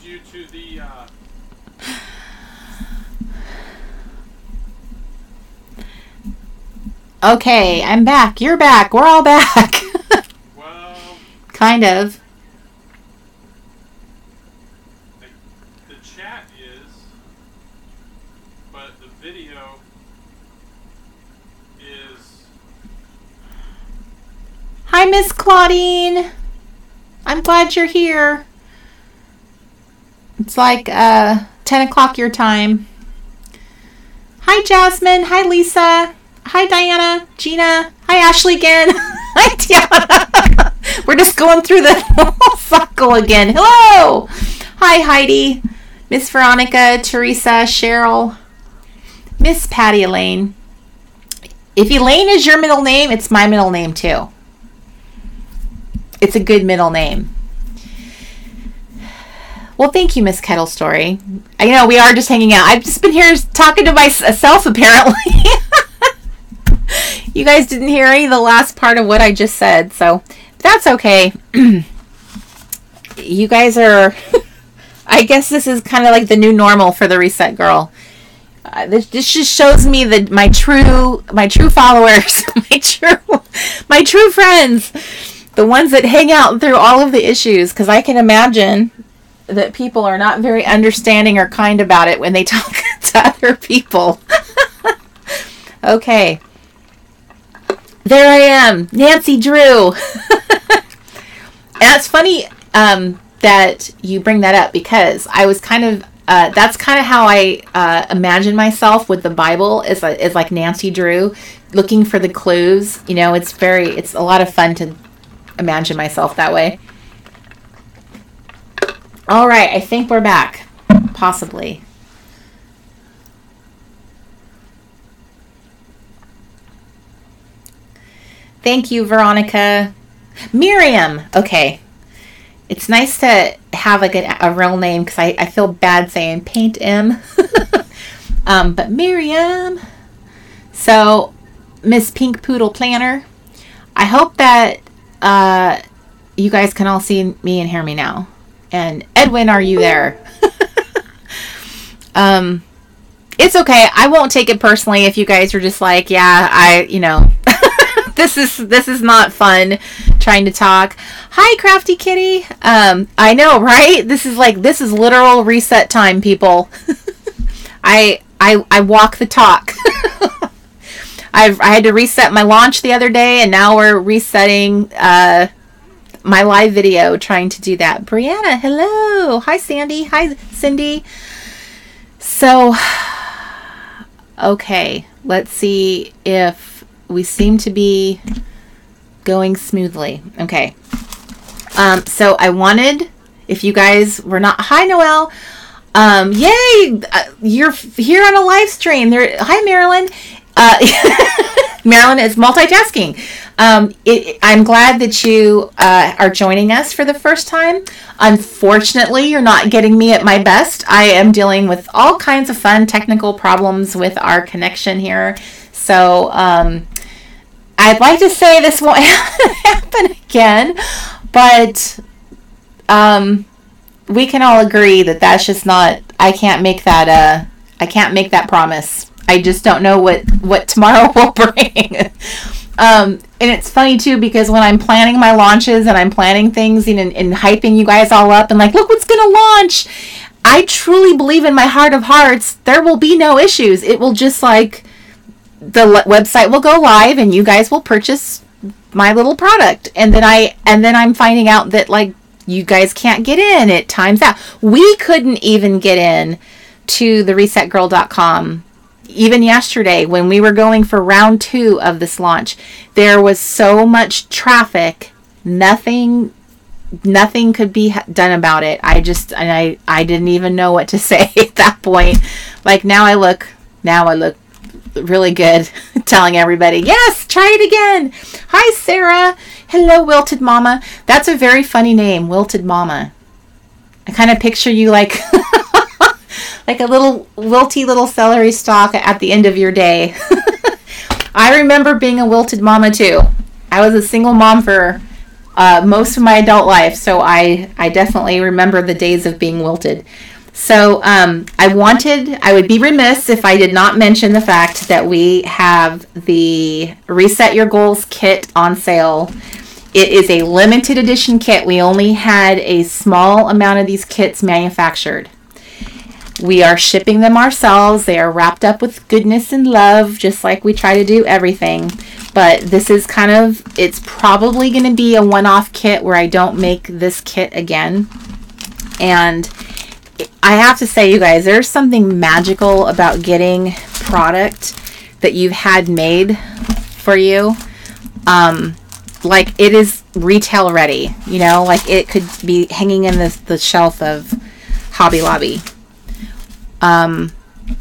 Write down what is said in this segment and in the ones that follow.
you to the... Okay, I'm back. You're back. We're all back. Well... Kind of. The chat is... But the video is... Hi, Miss Claudine. I'm glad you're here. It's like 10 o'clock your time. Hi, Jasmine. Hi, Lisa. Hi, Diana. Gina. Hi, Ashley again. Hi, Tiana. We're just going through the whole cycle again. Hello. Hi, Heidi. Miss Veronica, Teresa, Cheryl. Miss Patty Elaine. If Elaine is your middle name, it's my middle name too. It's a good middle name. Well, thank you, Miss Kettle Story. I know we are just hanging out. I've just been here talking to myself, apparently. You guys didn't hear any of the last part of what I just said, so that's okay. You guys are... I guess this is kind of like the new normal for the Reset Girl. This just shows me that my true followers, my true friends, the ones that hang out through all of the issues, because I can imagine that people are not very understanding or kind about it when they talk to other people. Okay. There I am, Nancy Drew. And it's funny that you bring that up, because I was kind of, that's kind of how I imagine myself with the Bible, is like Nancy Drew, looking for the clues. You know, it's a lot of fun to imagine myself that way. All right, I think we're back, possibly. Thank you, Veronica. Miriam. Okay. It's nice to have like a real name, because I feel bad saying Paint M. But Miriam. So, Miss Pink Poodle Planner. I hope that you guys can all see me and hear me now. And Edwin, are you there? It's okay. I won't take it personally if you guys are just like, yeah, this is not fun trying to talk. Hi, Crafty Kitty. I know, right? This is literal reset time, people. I walk the talk. I had to reset my launch the other day, and now we're resetting my live video, trying to do that. Brianna, hello. Hi, Sandy. Hi, Cindy. So, okay, let's see if we seem to be going smoothly. Okay. So I wanted, if you guys were not, hi, Noelle. Yay, you're here on a live stream. Hi, Marilyn. Marilyn is multitasking. I'm glad that you are joining us for the first time. Unfortunately, you're not getting me at my best. I am dealing with all kinds of fun technical problems with our connection here. So I'd like to say this won't happen again, but we can all agree that that's just not, I can't make that promise. I just don't know what tomorrow will bring. And it's funny too, because when I'm planning my launches and I'm planning things and hyping you guys all up and like, look what's going to launch, I truly believe in my heart of hearts, there will be no issues. It will just like, the website will go live and you guys will purchase my little product. And then I'm finding out that like, you guys can't get in, it times out. We couldn't even get in to TheResetGirl.com. Even yesterday, when we were going for round 2 of this launch, there was so much traffic, nothing could be done about it. I didn't even know what to say at that point. Like now I look really good telling everybody, yes, try it again. Hi, Sarah. Hello, Wilted Mama. That's a very funny name, Wilted Mama. I kind of picture you like like a little wilty little celery stalk at the end of your day. I remember being a wilted mama too. I was a single mom for most of my adult life. So I definitely remember the days of being wilted. So I would be remiss if I did not mention the fact that we have the Reset Your Goals kit on sale. It is a limited edition kit. We only had a small amount of these kits manufactured. We are shipping them ourselves. They are wrapped up with goodness and love, just like we try to do everything. But this is it's probably going to be a one-off kit where I don't make this kit again. And I have to say, you guys, there's something magical about getting product that you've had made for you. Like it is retail ready, like it could be hanging in the shelf of Hobby Lobby.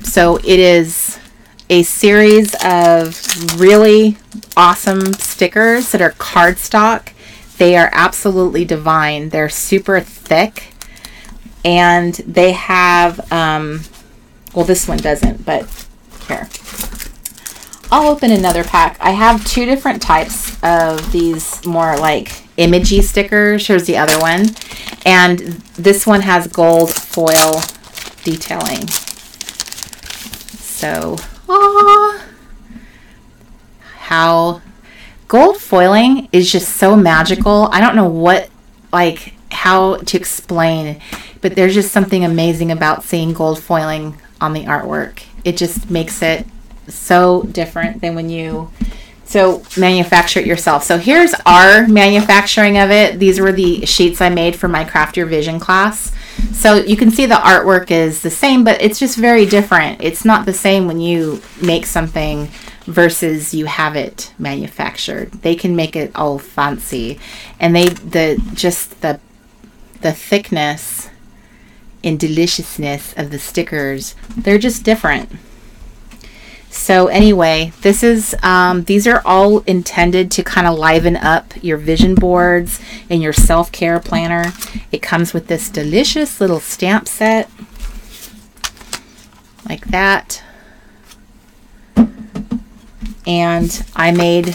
So it is a series of really awesome stickers that are cardstock. They are absolutely divine. They're super thick, and they have, well, this one doesn't, but here. I'll open another pack. I have two different types of these more like imagey stickers. Here's the other one. And this one has gold foil detailing. So, how gold foiling is just so magical. I don't know how to explain, but there's just something amazing about seeing gold foiling on the artwork. It just makes it so different than when you manufacture it yourself. So here's our manufacturing of it. These were the sheets I made for my Craft Your Vision class. So you can see the artwork is the same, but it's just very different. It's not the same when you make something versus you have it manufactured. They can make it all fancy, and the thickness and deliciousness of the stickers, they're just different. So anyway, this is these are all intended to kind of liven up your vision boards and your self-care planner. It comes with this delicious little stamp set like that. And I made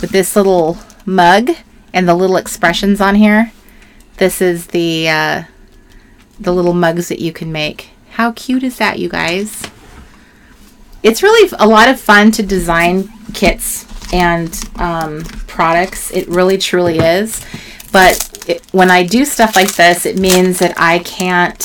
with this little mug and the little expressions on here. This is the little mugs that you can make. How cute is that, you guys? It's really a lot of fun to design kits and products. It really, truly is. But when I do stuff like this, it means that I can't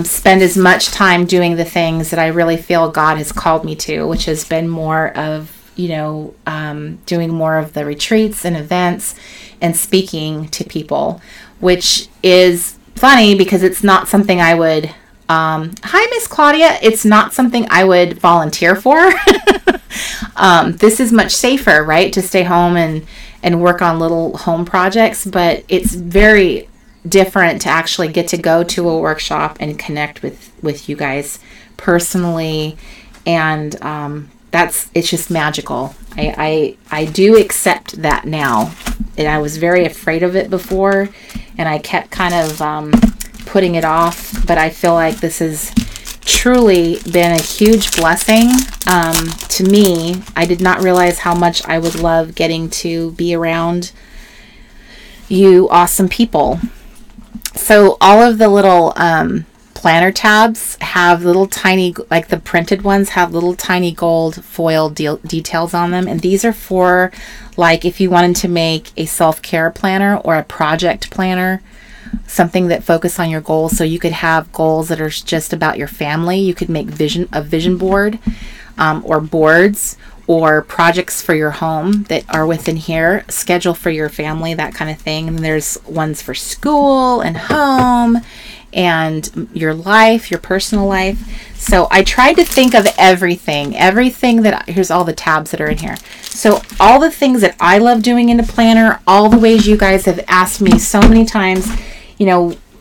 spend as much time doing the things that I really feel God has called me to, which has been more of, doing more of the retreats and events and speaking to people, which is funny because it's not something I would... hi, Miss Claudia. It's not something I would volunteer for. This is much safer, right? To stay home and work on little home projects, but it's very different to actually get to go to a workshop and connect with you guys personally. And it's just magical. I do accept that now. And I was very afraid of it before, and I kept kind of putting it off, but I feel like this has truly been a huge blessing to me. I did not realize how much I would love getting to be around you awesome people. So all of the little planner tabs have little tiny, like the printed ones have little tiny gold foil details on them, and these are for like if you wanted to make a self-care planner or a project planner, something that focus on your goals. So you could have goals that are just about your family. You could make a vision board or boards or projects for your home that are within here, schedule for your family, that kind of thing. And there's ones for school and home and your life, your personal life. So I tried to think of everything that, here's all the tabs that are in here. So all the things that I love doing in a planner, all the ways you guys have asked me so many times,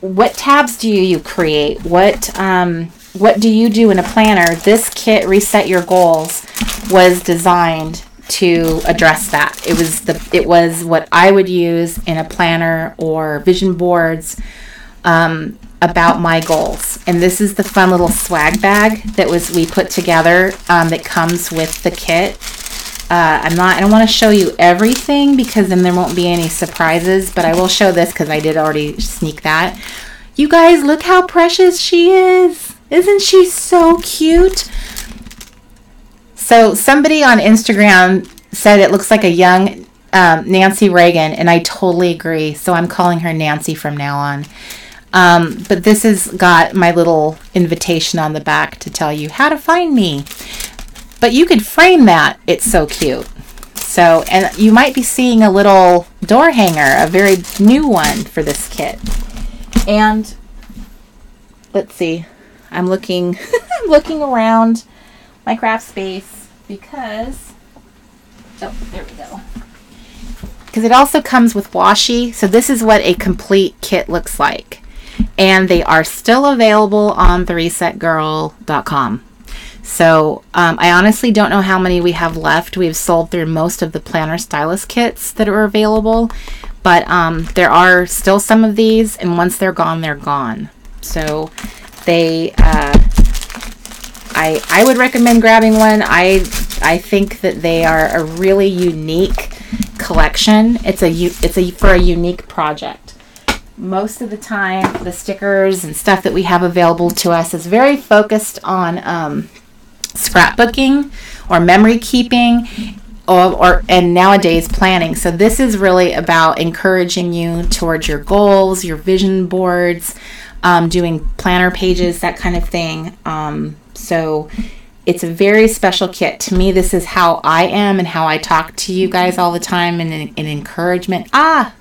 what tabs do you create? What do you do in a planner? This kit, Reset Your Goals, was designed to address that. It was what I would use in a planner or vision boards about my goals. And this is the fun little swag bag that we put together that comes with the kit. I don't want to show you everything because then there won't be any surprises, but I will show this because I did already sneak that. You guys, look how precious she is. Isn't she so cute? So somebody on Instagram said it looks like a young Nancy Reagan, and I totally agree. So I'm calling her Nancy from now on. But this has got my little invitation on the back to tell you how to find me. But you could frame that. It's so cute. So, and you might be seeing a little door hanger, a very new one for this kit. And let's see. I'm looking I'm looking around my craft space because there we go. Because it also comes with washi. So this is what a complete kit looks like. And they are still available on TheResetGirl.com. So I honestly don't know how many we have left. We've sold through most of the planner stylist kits that are available. But there are still some of these. And once they're gone, they're gone. So they... I would recommend grabbing one. I think that they are a really unique collection. It's for a unique project. Most of the time, the stickers and stuff that we have available to us is very focused on scrapbooking or memory keeping, and nowadays planning. So this is really about encouraging you towards your goals, your vision boards, doing planner pages, that kind of thing. So it's a very special kit. To me, this is how I am and how I talk to you guys all the time, and encouragement. I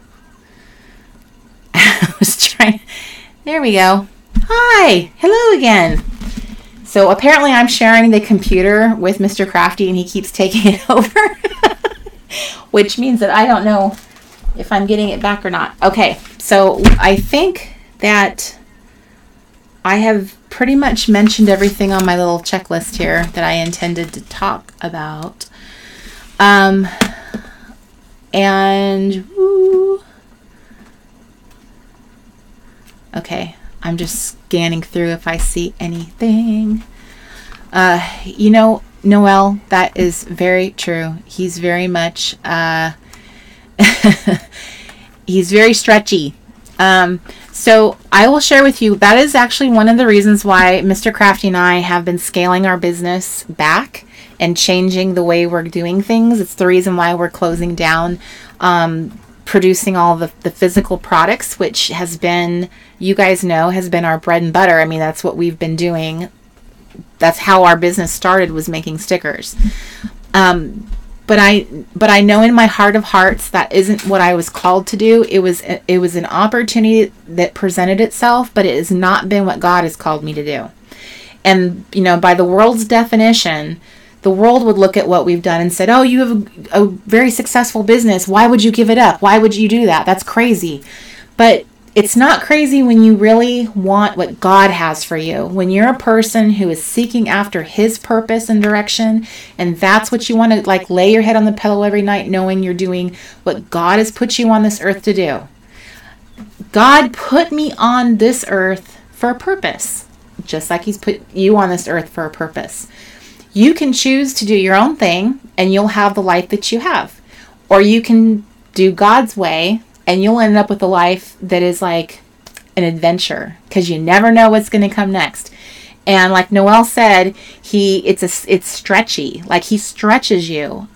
was trying. There we go. Hi. Hello again. So apparently I'm sharing the computer with Mr. Crafty and he keeps taking it over, which means that I don't know if I'm getting it back or not. Okay. So I think that I have pretty much mentioned everything on my little checklist here that I intended to talk about. Okay, I'm just scanning through if I see anything. Noel, that is very true. He's very much, he's very stretchy. So I will share with you, that is actually one of the reasons why Mr. Crafty and I have been scaling our business back and changing the way we're doing things. It's the reason why we're closing down producing all the physical products, which has been, you guys know, has been our bread and butter. I mean, that's what we've been doing. That's how our business started, was making stickers. But I know in my heart of hearts that isn't what I was called to do. It was an opportunity that presented itself, but it has not been what God has called me to do. And, by the world's definition, the world would look at what we've done and said, oh, you have a very successful business. Why would you give it up? Why would you do that? That's crazy. But it's not crazy when you really want what God has for you. When you're a person who is seeking after His purpose and direction, and that's what you want to, lay your head on the pillow every night knowing you're doing what God has put you on this earth to do. God put me on this earth for a purpose, just like He's put you on this earth for a purpose. You can choose to do your own thing, and you'll have the life that you have. Or you can do God's way, and you'll end up with a life that is like an adventure, because you never know what's going to come next. And like Noel said, it's stretchy. Like, He stretches you.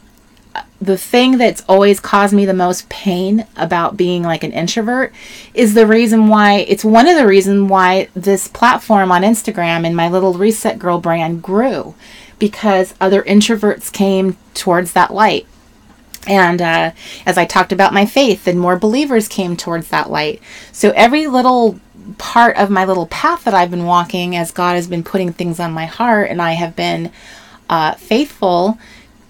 The thing that's always caused me the most pain about being like an introvert is it's one of the reasons why this platform on Instagram and my little Reset Girl brand grew, because other introverts came towards that light. And as I talked about my faith, then more believers came towards that light. So every little part of my little path that I've been walking, as God has been putting things on my heart, and I have been faithful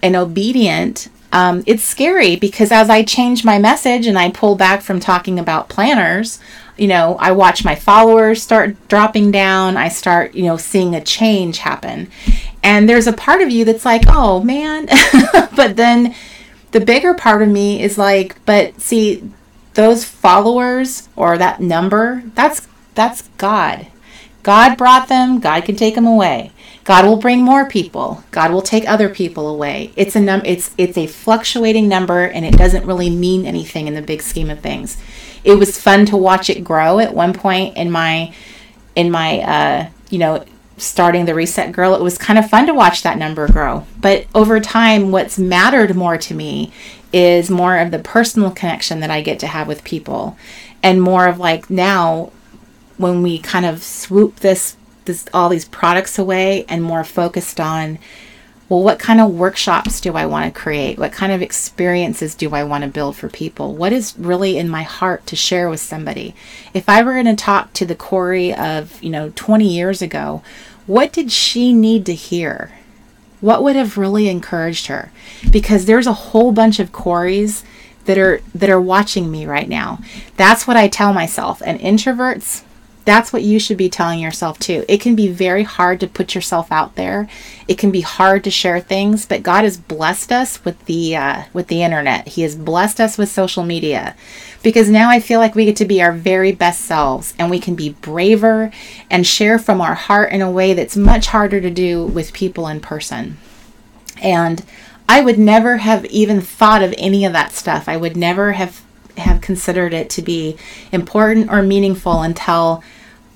and obedient, it's scary, because as I change my message and I pull back from talking about planners, I watch my followers start dropping down. I start, seeing a change happen. And there's a part of you that's like, oh man. But then the bigger part of me is like, but see, those followers or that number, that's God. God brought them. God can take them away. God will bring more people. God will take other people away. It's a fluctuating number, and it doesn't really mean anything in the big scheme of things. It was fun to watch it grow at one point in my starting the Reset Girl. It was kind of fun to watch that number grow. But over time, what's mattered more to me is more of the personal connection that I get to have with people, and more of like now when we kind of swoop this all these products away, and more focused on, well, what kind of workshops do I want to create? What kind of experiences do I want to build for people? What is really in my heart to share with somebody? If I were going to talk to the Corey of 20 years ago, what did she need to hear? What would have really encouraged her? Because there's a whole bunch of Coreys that are watching me right now. That's what I tell myself. And introverts, that's what you should be telling yourself too. It can be very hard to put yourself out there. It can be hard to share things, but God has blessed us with the internet. He has blessed us with social media, because now I feel like we get to be our very best selves, and we can be braver and share from our heart in a way that's much harder to do with people in person. And I would never have even thought of any of that stuff. I would never have considered it to be important or meaningful until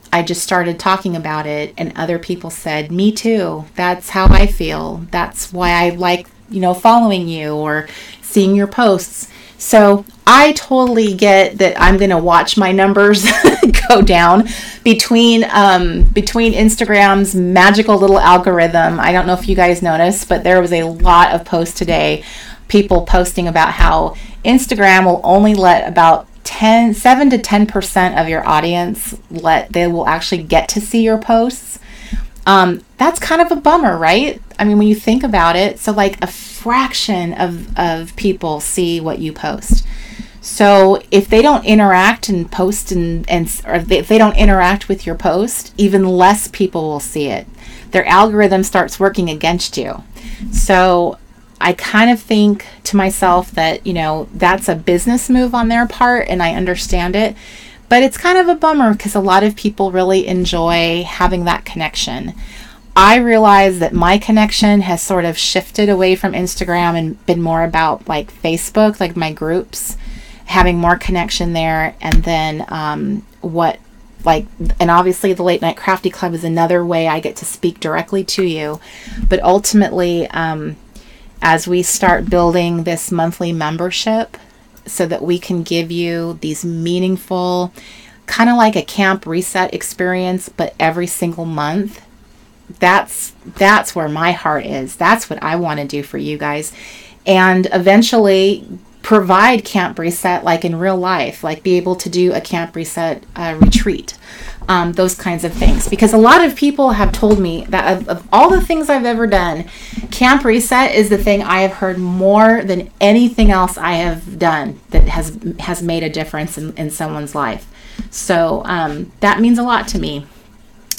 I just started talking about it, and other people said, me too. That's how I feel. That's why I like, following you or seeing your posts. So I totally get that I'm going to watch my numbers go down between Instagram's magical little algorithm. I don't know if you guys noticed, but there was a lot of posts today, people posting about how Instagram will only let about 7 to 10% of your audience they will actually get to see your posts. That's kind of a bummer, right? I mean, when you think about it, so like a fraction of people see what you post. So if they don't interact and post or if they don't interact with your post, even less people will see it. Their algorithm starts working against you. So I kind of think to myself that, that's a business move on their part, and I understand it. But it's kind of a bummer because a lot of people really enjoy having that connection. I realize that my connection has sort of shifted away from Instagram and been more about like Facebook, like my groups, having more connection there. And then and obviously the Late Night Crafty Club is another way I get to speak directly to you. But ultimately, as we start building this monthly membership so that we can give you these meaningful, kind of like a camp reset experience, but every single month, that's where my heart is. That's what I want to do for you guys. And eventually provide camp reset like in real life, like be able to do a camp reset retreat. Those kinds of things, because a lot of people have told me that of all the things I've ever done, Camp Reset is the thing I have heard more than anything else I have done that has made a difference in someone's life. So that means a lot to me,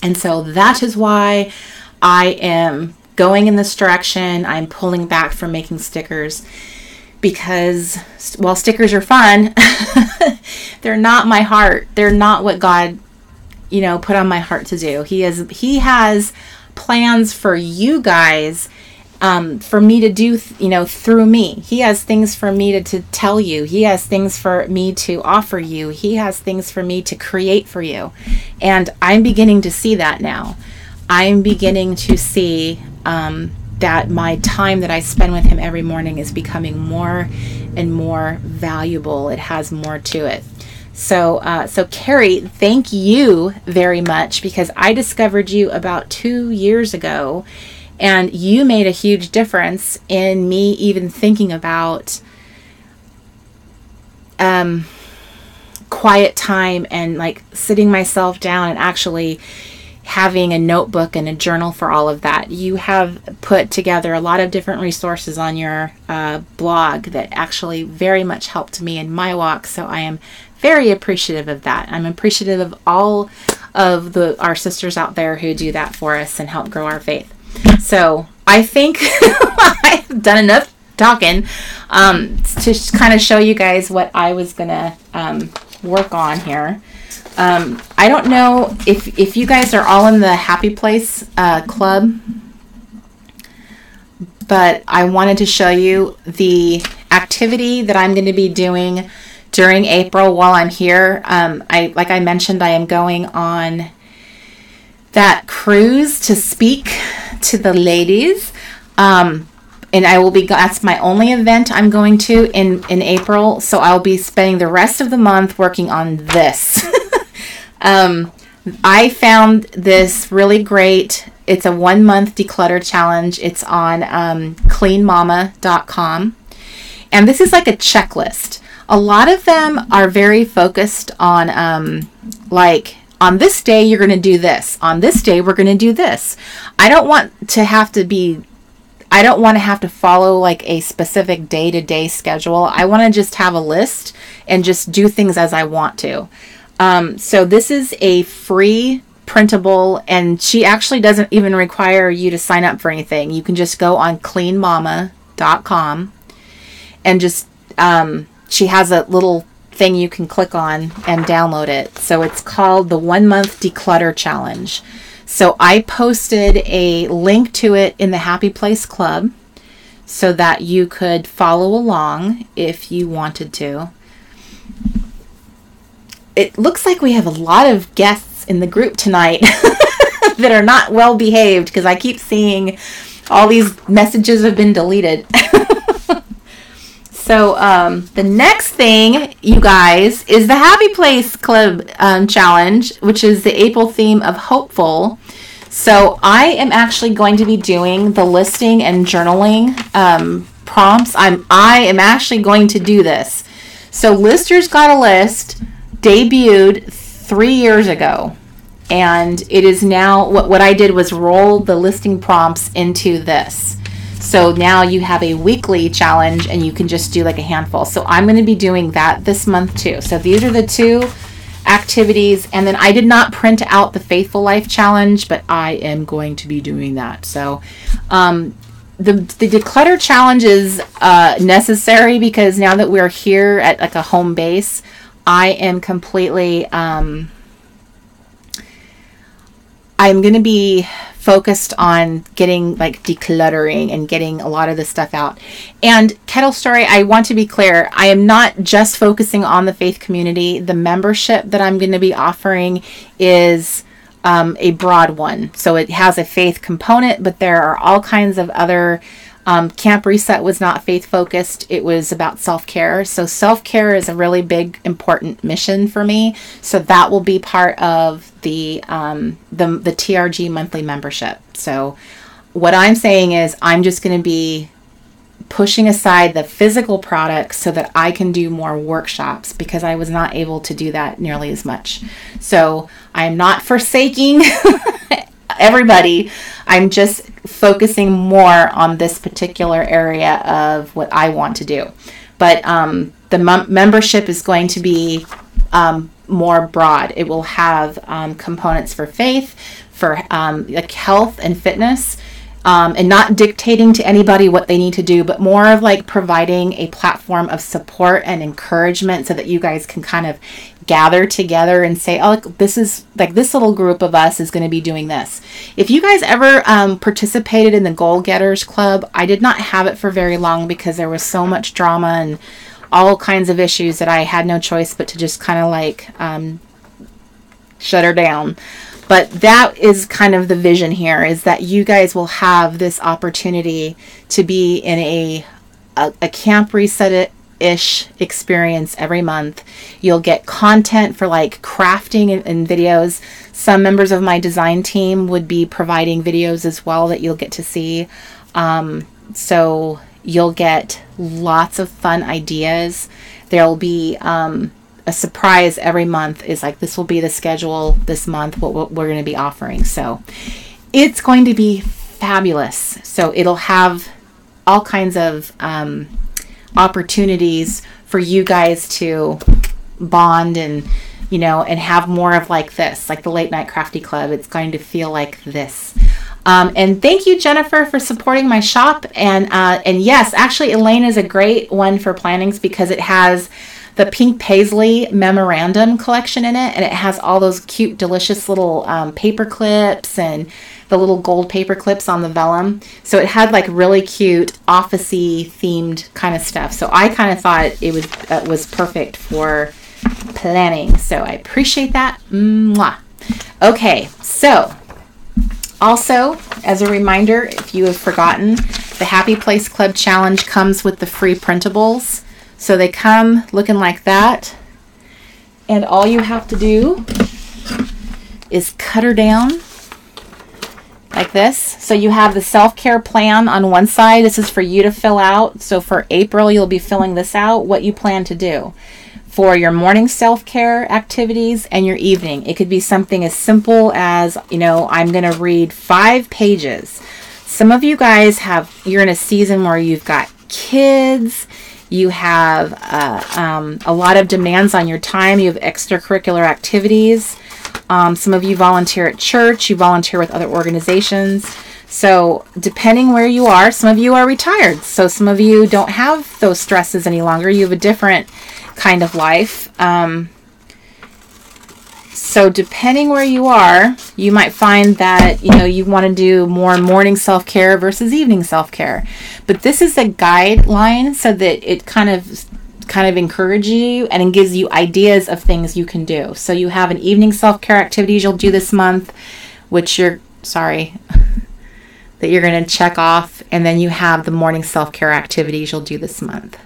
and so that is why I am going in this direction. I'm pulling back from making stickers, because while stickers are fun, they're not my heart. They're not what God put on my heart to do. He has plans for you guys, for me to do, through me. He has things for me to tell you. He has things for me to offer you. He has things for me to create for you. And I'm beginning to see that now. I'm beginning to see that my time that I spend with him every morning is becoming more and more valuable. It has more to it. So Carrie, thank you very much, because I discovered you about 2 years ago, and you made a huge difference in me even thinking about quiet time and like sitting myself down and actually having a notebook and a journal for all of that. You have put together a lot of different resources on your blog that actually very much helped me in my walk. So I am very appreciative of that. I'm appreciative of all of our sisters out there who do that for us and help grow our faith. So I think I've done enough talking to kind of show you guys what I was going to work on here. I don't know if you guys are all in the Happy Place club, but I wanted to show you the activity that I'm going to be doing during April while I'm here. Like I mentioned, I am going on that cruise to speak to the ladies. And I will be, that's my only event I'm going to in April. So I'll be spending the rest of the month working on this. I found this really great. It's a 1 month declutter challenge. It's on cleanmama.com. And this is like a checklist. A lot of them are very focused on like, on this day, you're going to do this. On this day, we're going to do this. I don't want to have to follow like a specific day-to-day schedule. I want to just have a list and just do things as I want to. So this is a free printable, and she actually doesn't even require you to sign up for anything. You can just go on cleanmama.com and just, she has a little thing you can click on and download it. So it's called the 1 month declutter challenge. So I posted a link to it in the Happy Place Club so that you could follow along if you wanted to. It looks like we have a lot of guests in the group tonight that are not well behaved because I keep seeing all these messages have been deleted. So the next thing, you guys, is the Happy Place Club challenge, which is the April theme of hopeful. So I am actually going to be doing the listing and journaling prompts. I am actually going to do this. So Listers Got a List debuted 3 years ago. And it is now, what I did was roll the listing prompts into this. So now you have a weekly challenge and you can just do like a handful. So I'm going to be doing that this month too. So these are the two activities. And then I did not print out the Faithful Life challenge, but I am going to be doing that. So the declutter challenge is necessary because now that we're here at like a home base, I am completely, I'm going to be focused on getting like decluttering and getting a lot of this stuff out. And Kettle Story, I want to be clear, I am not just focusing on the faith community. The membership that I'm going to be offering is a broad one. So it has a faith component, but there are all kinds of other Camp Reset was not faith focused. It was about self-care. So self-care is a really big, important mission for me. So that will be part of the TRG monthly membership. So what I'm saying is I'm just going to be pushing aside the physical products so that I can do more workshops because I was not able to do that nearly as much. So I'm not forsaking everybody. I'm just focusing more on this particular area of what I want to do. But the membership is going to be more broad. It will have components for faith, for like health and fitness, and not dictating to anybody what they need to do, but more of like providing a platform of support and encouragement so that you guys can kind of gather together and say, oh, this is like this little group of us is going to be doing this. If you guys ever participated in the Goal Getters Club, I did not have it for very long because there was so much drama and all kinds of issues that I had no choice but to just kind of like shut her down. But that is kind of the vision here, is that you guys will have this opportunity to be in a Camp Reset-ish experience every month. You'll get content for like crafting and videos. Some members of my design team would be providing videos as well that you'll get to see. So you'll get lots of fun ideas. There'll be a surprise every month. Is like, this will be the schedule this month, what we're going to be offering. So it's going to be fabulous. So it'll have all kinds of opportunities for you guys to bond and, you know, and have more of like this, like the Late Night Crafty Club. It's going to feel like this. And thank you, Jennifer, for supporting my shop. And yes, actually, Elaine is a great one for plannings because it has the pink paisley memorandum collection in it, and it has all those cute, delicious little paper clips and the little gold paper clips on the vellum. So it had like really cute office-y themed kind of stuff. So I kind of thought it was perfect for planning. So I appreciate that. Mwah. Okay, so also as a reminder, if you have forgotten, the Happy Place Club Challenge comes with the free printables. So they come looking like that. And all you have to do is cut her down like this. So you have the self-care plan on one side. This is for you to fill out. So for April, you'll be filling this out, what you plan to do for your morning self-care activities and your evening. It could be something as simple as, I'm going to read 5 pages. Some of you guys you're in a season where you've got kids, you have a lot of demands on your time, you have extracurricular activities. Some of you volunteer at church, you volunteer with other organizations. So depending where you are, some of you are retired. So some of you don't have those stresses any longer. You have a different kind of life. So depending where you are, you might find that, you want to do more morning self-care versus evening self-care. But this is a guideline so that it kind of encourages you and it gives you ideas of things you can do. So you have an evening self-care activities you'll do this month, which that you're going to check off. And then you have the morning self-care activities you'll do this month.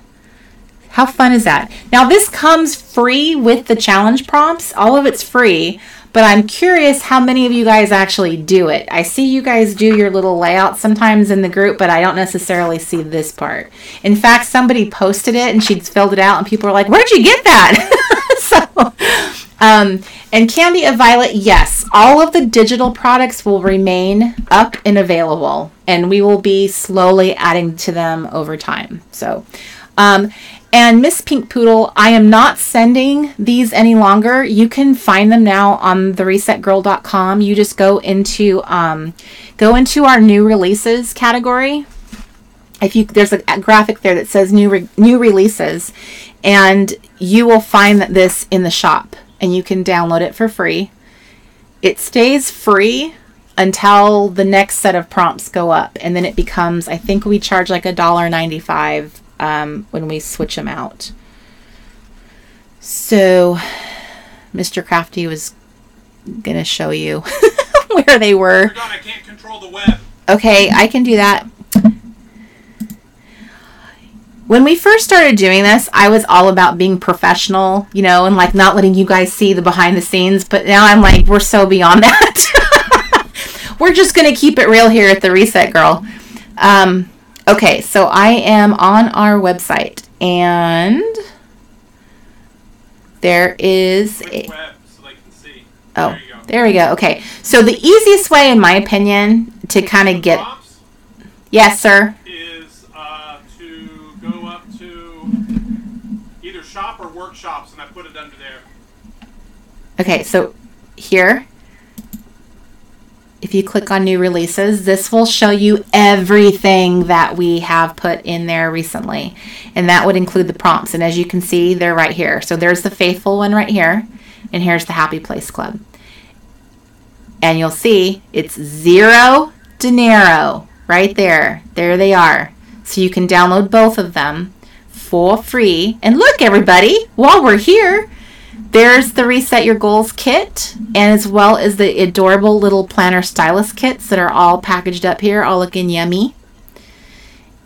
How fun is that? Now this comes free with the challenge prompts. All of it's free, but I'm curious how many of you guys actually do it. I see you guys do your little layout sometimes in the group, but I don't necessarily see this part. In fact, somebody posted it and she'd filled it out and people were like, where'd you get that? And Candy of Violet, yes, all of the digital products will remain up and available, and we will be slowly adding to them over time. So, and Miss Pink Poodle, I am not sending these any longer. You can find them now on TheResetGirl.com. You just go into our new releases category. There's a graphic there that says new releases, and you will find this in the shop, and you can download it for free. It stays free until the next set of prompts go up, and then it becomes, I think we charge like $1.95 when we switch them out. So Mr. Crafty was going to show you where they were. I can't control the web. Okay, I can do that. When we first started doing this, I was all about being professional, and like not letting you guys see the behind the scenes. But now I'm like, we're so beyond that. We're just going to keep it real here at The Reset Girl. Okay, so I am on our website, and there is a web so they can see. Oh, there we go. Okay, so the easiest way, in my opinion, to kind of get Prompts yes, sir, is to go up to either shop or workshops, and I put it under there. Okay, so here, if you click on new releases, this will show you everything that we have put in there recently. And that would include the prompts. And as you can see, they're right here. So there's the faithful one right here. And here's the Happy Place Club. And you'll see it's $0 dinero right there. There they are. So you can download both of them for free. And look, everybody, while we're here, there's the Reset Your Goals kit, and as well as the adorable little planner stylus kits that are all packaged up here, all looking yummy.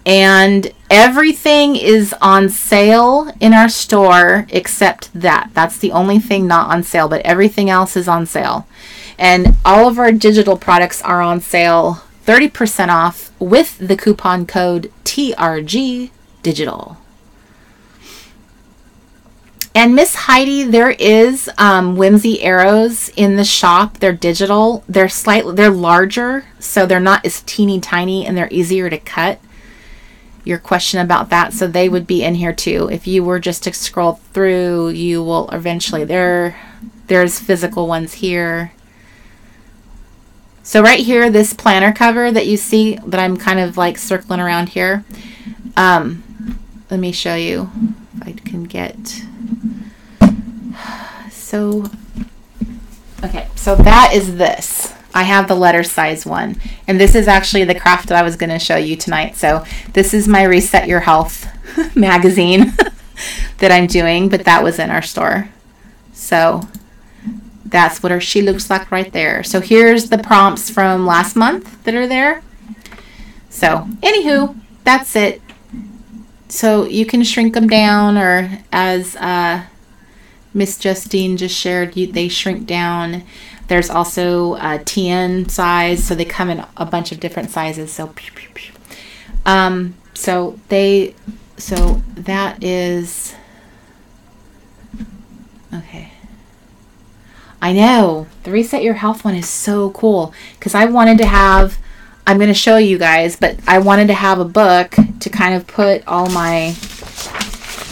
And everything is on sale in our store except that. That's the only thing not on sale, but everything else is on sale. And all of our digital products are on sale 30% off with the coupon code TRG Digital. And Miss Heidi, there is Whimsy arrows in the shop. They're digital. They're larger, so they're not as teeny tiny, and they're easier to cut. Your question about that, so they would be in here too. If you were just to scroll through, you will eventually. There's physical ones here. So right here, this planner cover that you see that I'm kind of like circling around here. Let me show you if I can get. so, okay, so that is this. I have the letter size one. And this is actually the craft that I was going to show you tonight. So this is my Reset Your Health magazine that I'm doing, but that was in our store. So that's what she looks like right there. So here's the prompts from last month that are there. So anywho, that's it. So you can shrink them down, or as Miss Justine just shared, they shrink down. There's also a TN size, so they come in a bunch of different sizes. So, so that is, okay. I know the Reset Your Health one is so cool because I wanted to have, I'm going to show you guys, but I wanted to have a book to kind of put all my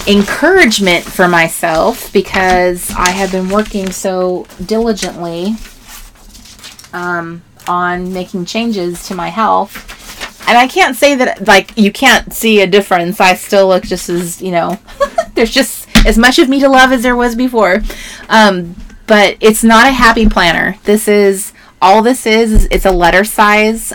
encouragement for myself because I have been working so diligently on making changes to my health. And I can't say that, like, you can't see a difference. I still look just as, there's just as much of me to love as there was before. But it's not a happy planner. This is it's a letter size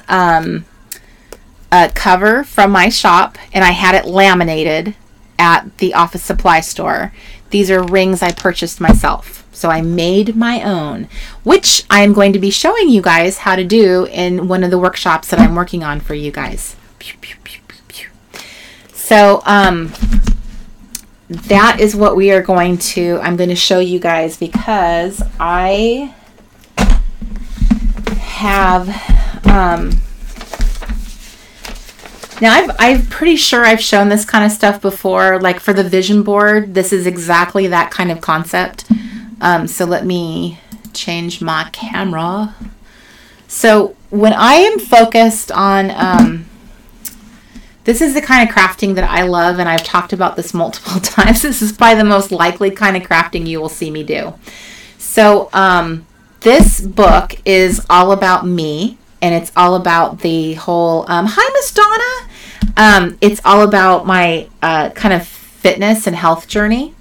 cover from my shop, and I had it laminated at the office supply store. These are rings I purchased myself. So I made my own, which I am going to be showing you guys how to do in one of the workshops that I'm working on for you guys. So that is what we are I'm going to show you guys because I have, now I'm pretty sure I've shown this kind of stuff before, like for the vision board. This is exactly that kind of concept. So let me change my camera. So when I am focused on, this is the kind of crafting that I love, and I've talked about this multiple times. This is probably the most likely kind of crafting you will see me do. So this book is all about me, and it's all about the whole, hi, Miss Donna. It's all about my kind of fitness and health journey.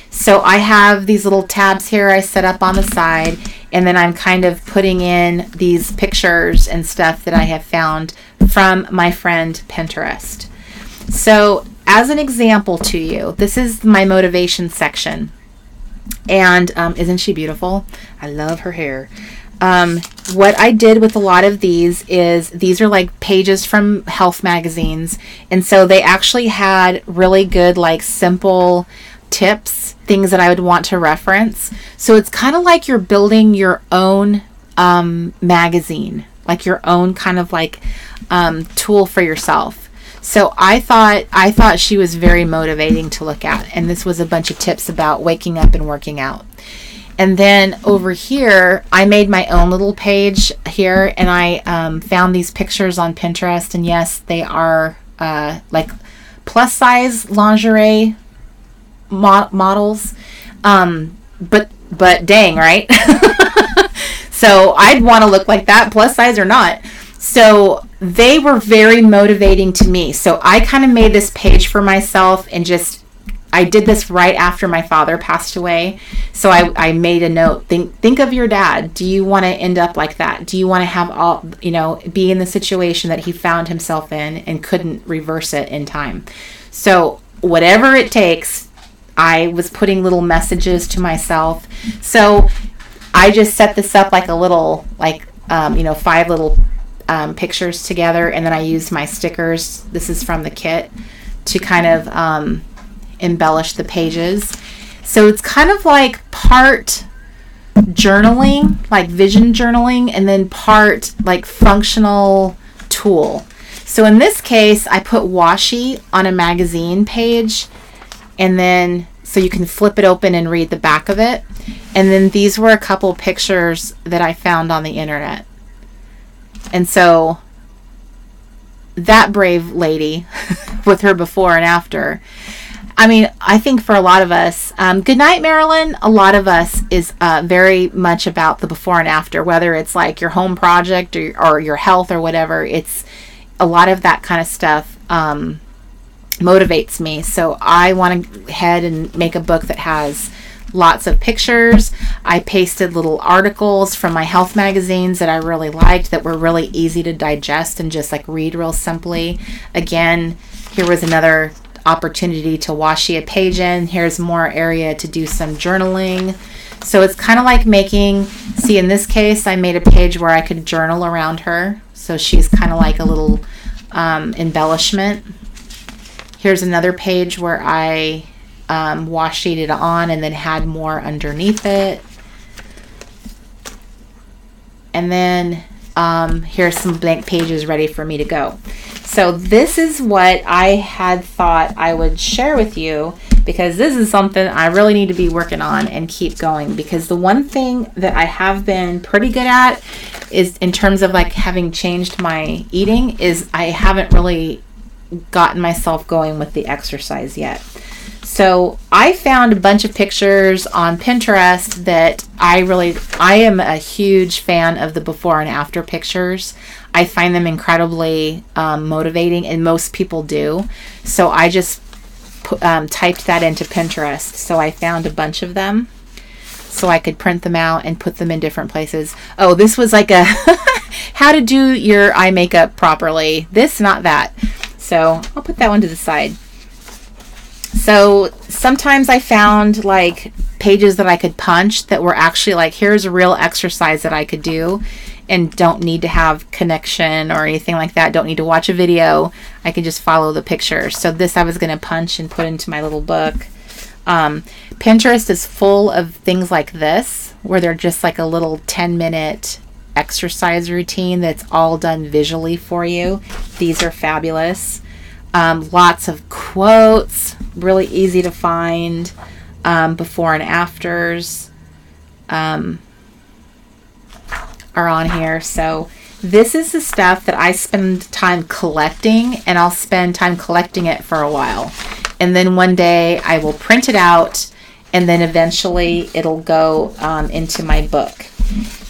So I have these little tabs here I set up on the side, and then I'm kind of putting in these pictures and stuff that I have found from my friend Pinterest. So as an example to you, this is my motivation section. And isn't she beautiful? I love her hair. What I did with a lot of these is these are like pages from health magazines. And so they actually had really good, like simple tips, things that I would want to reference. So it's kind of like you're building your own magazine, like your own kind of like tool for yourself. So I thought she was very motivating to look at. And this was a bunch of tips about waking up and working out. And then over here, I made my own little page here, and I found these pictures on Pinterest. And yes, they are like plus size lingerie models. But dang, right? So I'd want to look like that, plus size or not. So they were very motivating to me. So I kind of made this page for myself, and I did this right after my father passed away. So I made a note. Think of your dad. Do you want to end up like that? Do you want to have be in the situation that he found himself in and couldn't reverse it in time? So whatever it takes, I was putting little messages to myself. So I just set this up like a little, 5 little pictures together, and then I used my stickers. This is from the kit to kind of embellish the pages. So it's kind of like part journaling, like vision journaling, and then part like functional tool. So in this case, I put washi on a magazine page, and then so you can flip it open and read the back of it. And then these were a couple pictures that I found on the internet. And so that brave lady with her before and after, I mean, I think for a lot of us, good night, Marilyn. A lot of us is very much about the before and after, whether it's like your home project or your health or whatever. It's a lot of that kind of stuff motivates me. So I want to head and make a book that has lots of pictures. I pasted little articles from my health magazines that I really liked, that were really easy to digest and just like read real simply. Again, here was another opportunity to washi a page in. Here's more area to do some journaling. So it's kind of like making, see, in this case, I made a page where I could journal around her. So she's kind of like a little embellishment. Here's another page where I washi it on and then had more underneath it. And then here's some blank pages ready for me to go. So this is what I had thought I would share with you, because this is something I really need to be working on and keep going, because the one thing that I have been pretty good at is, in terms of like having changed my eating, is I haven't really gotten myself going with the exercise yet. So I found a bunch of pictures on Pinterest that I am a huge fan of the before and after pictures. I find them incredibly motivating, and most people do. So I just typed that into Pinterest. So I found a bunch of them so I could print them out and put them in different places. Oh, this was like a how to do your eye makeup properly. This, not that. So I'll put that one to the side. So sometimes I found like pages that I could punch that were actually like, here's a real exercise that I could do, and don't need to have connection or anything like that. Don't need to watch a video. I can just follow the picture. So this I was going to punch and put into my little book. Pinterest is full of things like this, where they're just like a little 10-minute exercise routine that's all done visually for you. These are fabulous. Lots of quotes, really easy to find, before and afters are on here. So this is the stuff that I spend time collecting, and I'll spend time collecting it for a while. And then one day I will print it out, and then eventually it'll go into my book.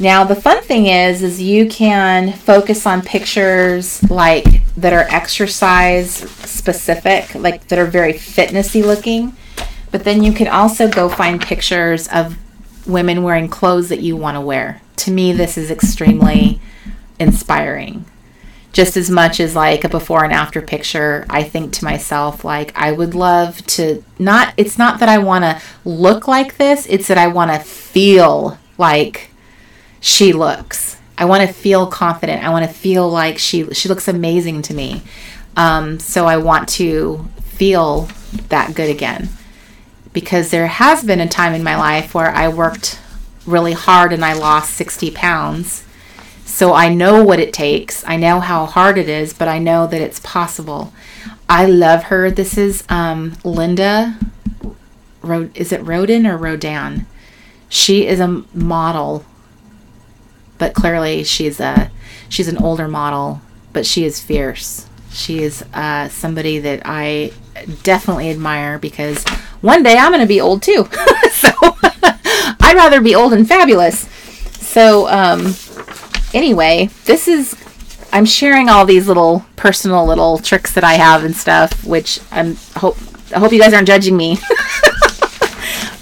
Now the fun thing is you can focus on pictures like that are exercise specific, like that are very fitnessy looking, but then you can also go find pictures of women wearing clothes that you want to wear. To me, this is extremely inspiring. Just as much as like a before and after picture, I think to myself, like, I would love to it's not that I want to look like this, it's that I want to feel like she looks. I want to feel confident. I want to feel like she looks amazing to me. So I want to feel that good again, because there has been a time in my life where I worked really hard and I lost 60 pounds. So I know what it takes. I know how hard it is, but I know that it's possible. I love her. This is Linda. Is it Rodin or Rodan? She is a model, but clearly she's an older model, but she is fierce. She is somebody that I definitely admire, because one day I'm going to be old too. So I'd rather be old and fabulous. So anyway, I'm sharing all these little personal little tricks that I have and stuff, which I hope you guys aren't judging me.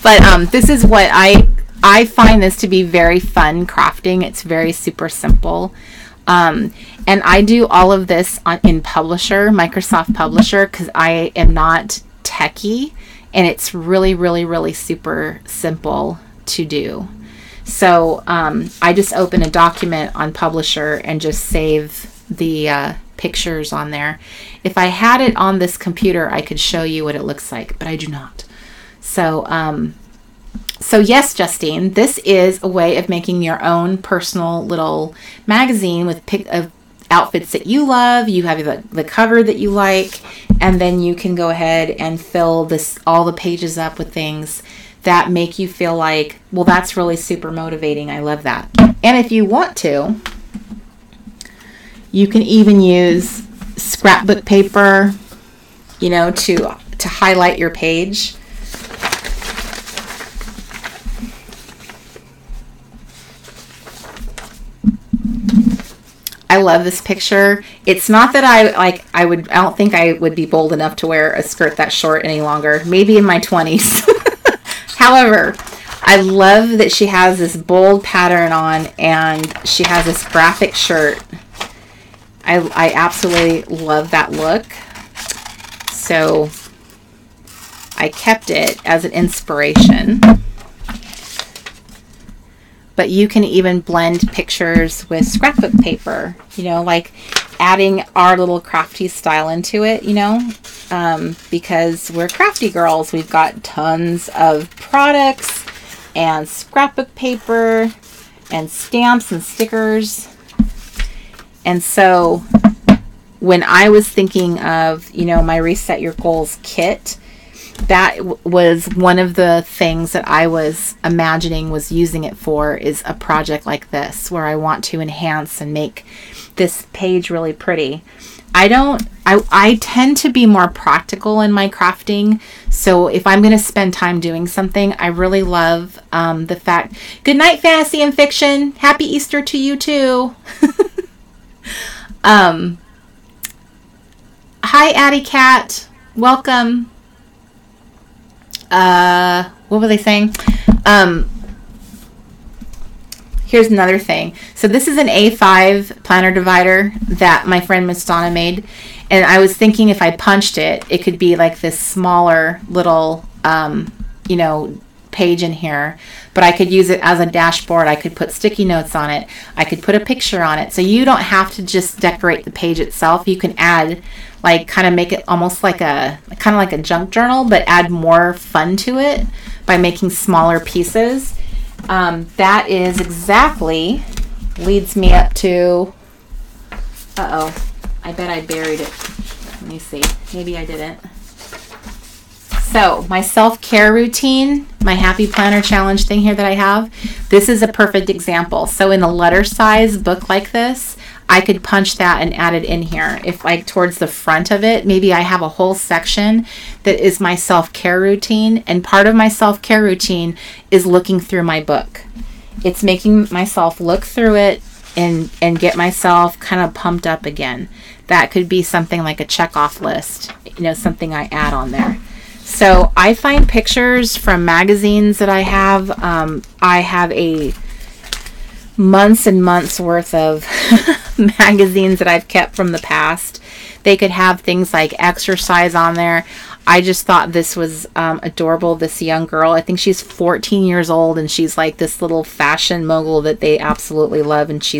But this is what I find this to be very fun crafting. It's very super simple. And I do all of this in Publisher, Microsoft Publisher, because I am not techie, and it's really, really, really super simple to do. So I just open a document on Publisher and just save the pictures on there. If I had it on this computer, I could show you what it looks like, but I do not. So yes, Justine, this is a way of making your own personal little magazine with outfits that you love. You have the cover that you like, and then you can go ahead and fill all the pages up with things that make you feel like, well, that's really super motivating. I love that. And if you want to, you can even use scrapbook paper, to highlight your page. I love this picture. It's not that I don't think I would be bold enough to wear a skirt that short any longer. Maybe in my 20s. However, I love that she has this bold pattern on and she has this graphic shirt. I absolutely love that look. So I kept it as an inspiration. But you can even blend pictures with scrapbook paper, you know, like adding our little crafty style into it, you know, because we're crafty girls. We've got tons of products and scrapbook paper and stamps and stickers. And so when I was thinking of, you know, my Reset Your Goals kit, that was one of the things that I was imagining was using it for, is a project like this where I want to enhance and make this page really pretty. I tend to be more practical in my crafting. So if I'm going to spend time doing something, I really love the fact, good night, fantasy and fiction. Happy Easter to you too. Hi, Addie Cat. Welcome. What were they saying? Here's another thing. So this is an A5 planner divider that my friend Miss Donna made. And I was thinking if I punched it, it could be like this smaller little, you know, page in here. But I could use it as a dashboard. I could put sticky notes on it. I could put a picture on it. So you don't have to just decorate the page itself. You can add, like, kind of make it almost like a junk journal, but add more fun to it by making smaller pieces. That is exactly leads me up to, I bet I buried it. Let me see. Maybe I didn't. So my self-care routine, my happy planner challenge thing here that I have, this is a perfect example. So in a letter size book like this, I could punch that and add it in here. If like towards the front of it, maybe I have a whole section that is my self-care routine. And part of my self-care routine is looking through my book. It's making myself look through it and get myself kind of pumped up again. That could be something like a check-off list, you know, something I add on there. So I find pictures from magazines that I have. I have a months and months worth of magazines that I've kept from the past. They could have things like exercise on there. I just thought this was adorable, this young girl. I think she's 14 years old and she's like this little fashion mogul that they absolutely love, and she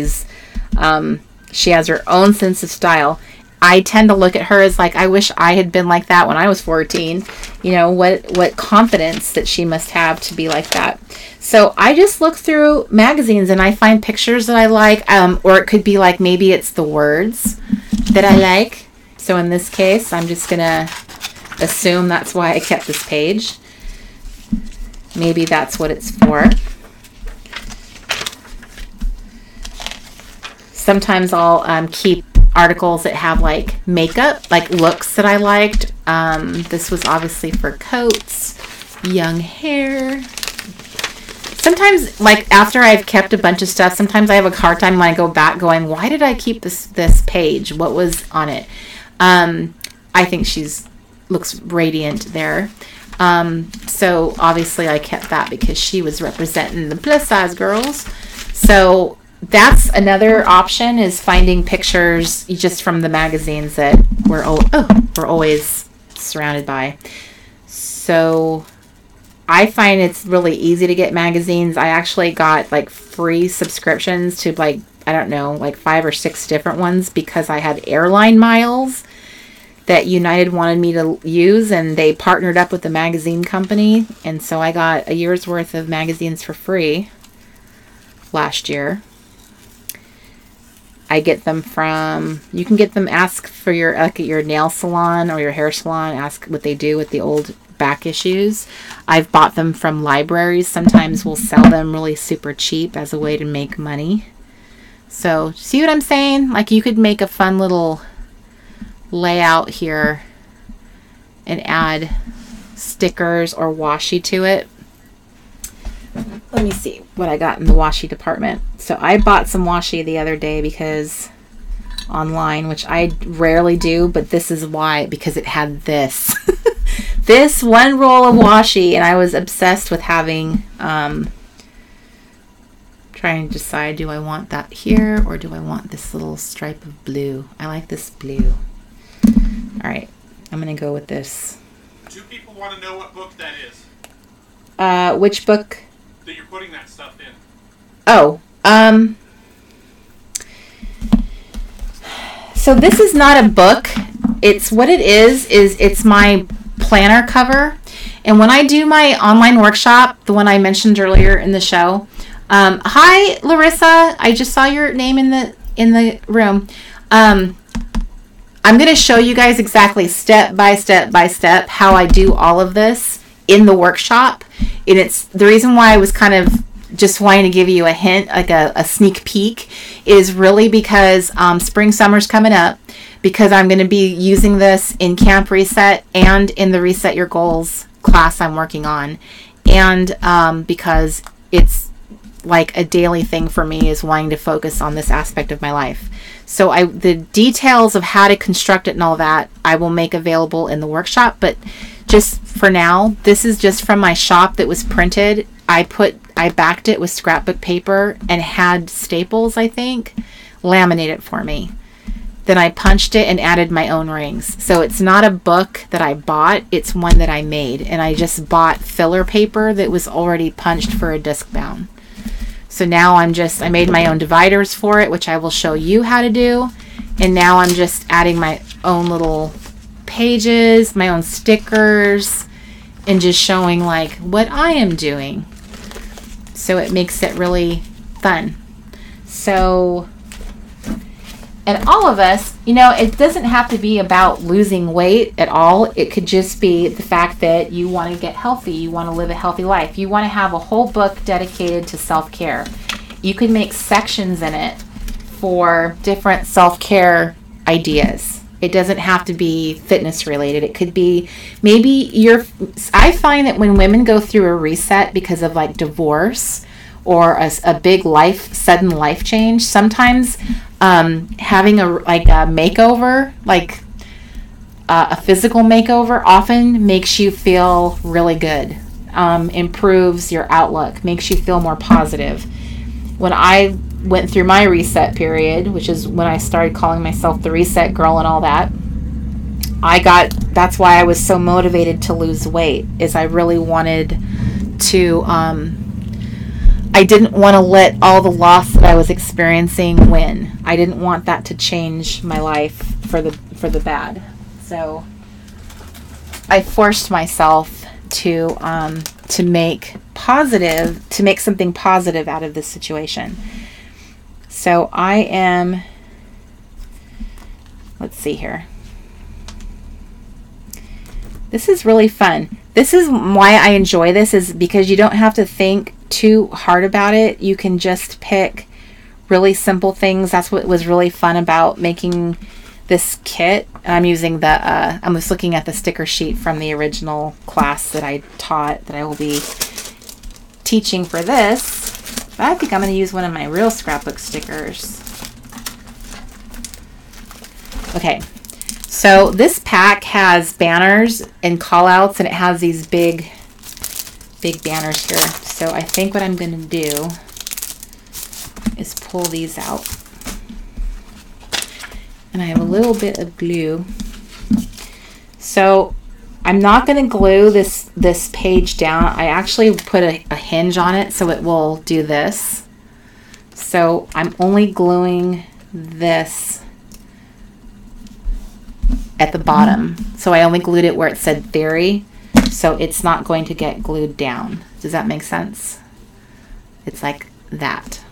has her own sense of style. I tend to look at her as like, I wish I had been like that when I was 14. You know, what confidence that she must have to be like that. So I just look through magazines and I find pictures that I like, or it could be like, maybe it's the words that I like. So in this case, I'm just going to assume that's why I kept this page. Maybe that's what it's for. Sometimes I'll keep articles that have like makeup, like looks that I liked. This was obviously for coats, young hair. Sometimes, like after I've kept a bunch of stuff, sometimes I have a hard time when I go back going, why did I keep this page? What was on it? I think looks radiant there. So obviously I kept that because she was representing the plus size girls. So that's another option, is finding pictures just from the magazines that we're always surrounded by. So I find it's really easy to get magazines. I actually got like free subscriptions to like, I don't know, like 5 or 6 different ones because I had airline miles that United wanted me to use, and they partnered up with the magazine company. And so I got a year's worth of magazines for free last year. I get them from, you can get them, ask for your, like at your nail salon or your hair salon, ask what they do with the old back issues. I've bought them from libraries. Sometimes we'll sell them really super cheap as a way to make money. So see what I'm saying? Like you could make a fun little layout here and add stickers or washi to it. Let me see what I got in the washi department. So I bought some washi the other day because online, which I rarely do, but this is why, because it had this. this one roll of washi, and I was obsessed with having, trying to decide, do I want that here or do I want this little stripe of blue? I like this blue. All right, I'm going to go with this. Two people want to know what book that is. Which book? That you're putting that stuff in. Oh, so this is not a book. It's what it is it's my planner cover. And when I do my online workshop, the one I mentioned earlier in the show, hi Larissa, I just saw your name in the room. I'm going to show you guys exactly step by step how I do all of this in the workshop. And it's the reason why I was kind of just wanting to give you a hint, like a sneak peek, is really because spring summer's coming up, because I'm going to be using this in Camp Reset and in the Reset Your Goals class I'm working on. And because it's like a daily thing for me, is wanting to focus on this aspect of my life. So the details of how to construct it and all that, I will make available in the workshop. But just for now, this is just from my shop that was printed. I backed it with scrapbook paper and had Staples, I think, laminate it for me. Then I punched it and added my own rings. So it's not a book that I bought, it's one that I made. And I just bought filler paper that was already punched for a disc bound. So now I made my own dividers for it, which I will show you how to do. And now I'm just adding my own little pages, my own stickers, and just showing like what I am doing. So it makes it really fun. So, and all of us, it doesn't have to be about losing weight at all. It could just be the fact that you want to get healthy. You want to live a healthy life. You want to have a whole book dedicated to self-care. You can make sections in it for different self-care ideas. It doesn't have to be fitness related. It could be I find that when women go through a reset because of like divorce or a big sudden life change, sometimes having a makeover, like a physical makeover, often makes you feel really good, improves your outlook, makes you feel more positive. When I went through my reset period, which is when I started calling myself the Reset Girl and all that, that's why I was so motivated to lose weight, is I really wanted to, I didn't want to let all the loss that I was experiencing win. I didn't want that to change my life for the bad. So I forced myself to make something positive out of this situation. So let's see here. This is really fun. This is why I enjoy this, is because you don't have to think too hard about it. You can just pick really simple things. That's what was really fun about making this kit. I was looking at the sticker sheet from the original class that I taught, that I will be teaching for this. But I think I'm going to use one of my real scrapbook stickers. Okay, so this pack has banners and call outs, and it has these big banners here. So I think what I'm going to do is pull these out. And I have a little bit of glue. So I'm not going to glue this page down. I actually put a hinge on it so it will do this. So I'm only gluing this at the bottom. So I only glued it where it said theory. So it's not going to get glued down. Does that make sense? It's like that.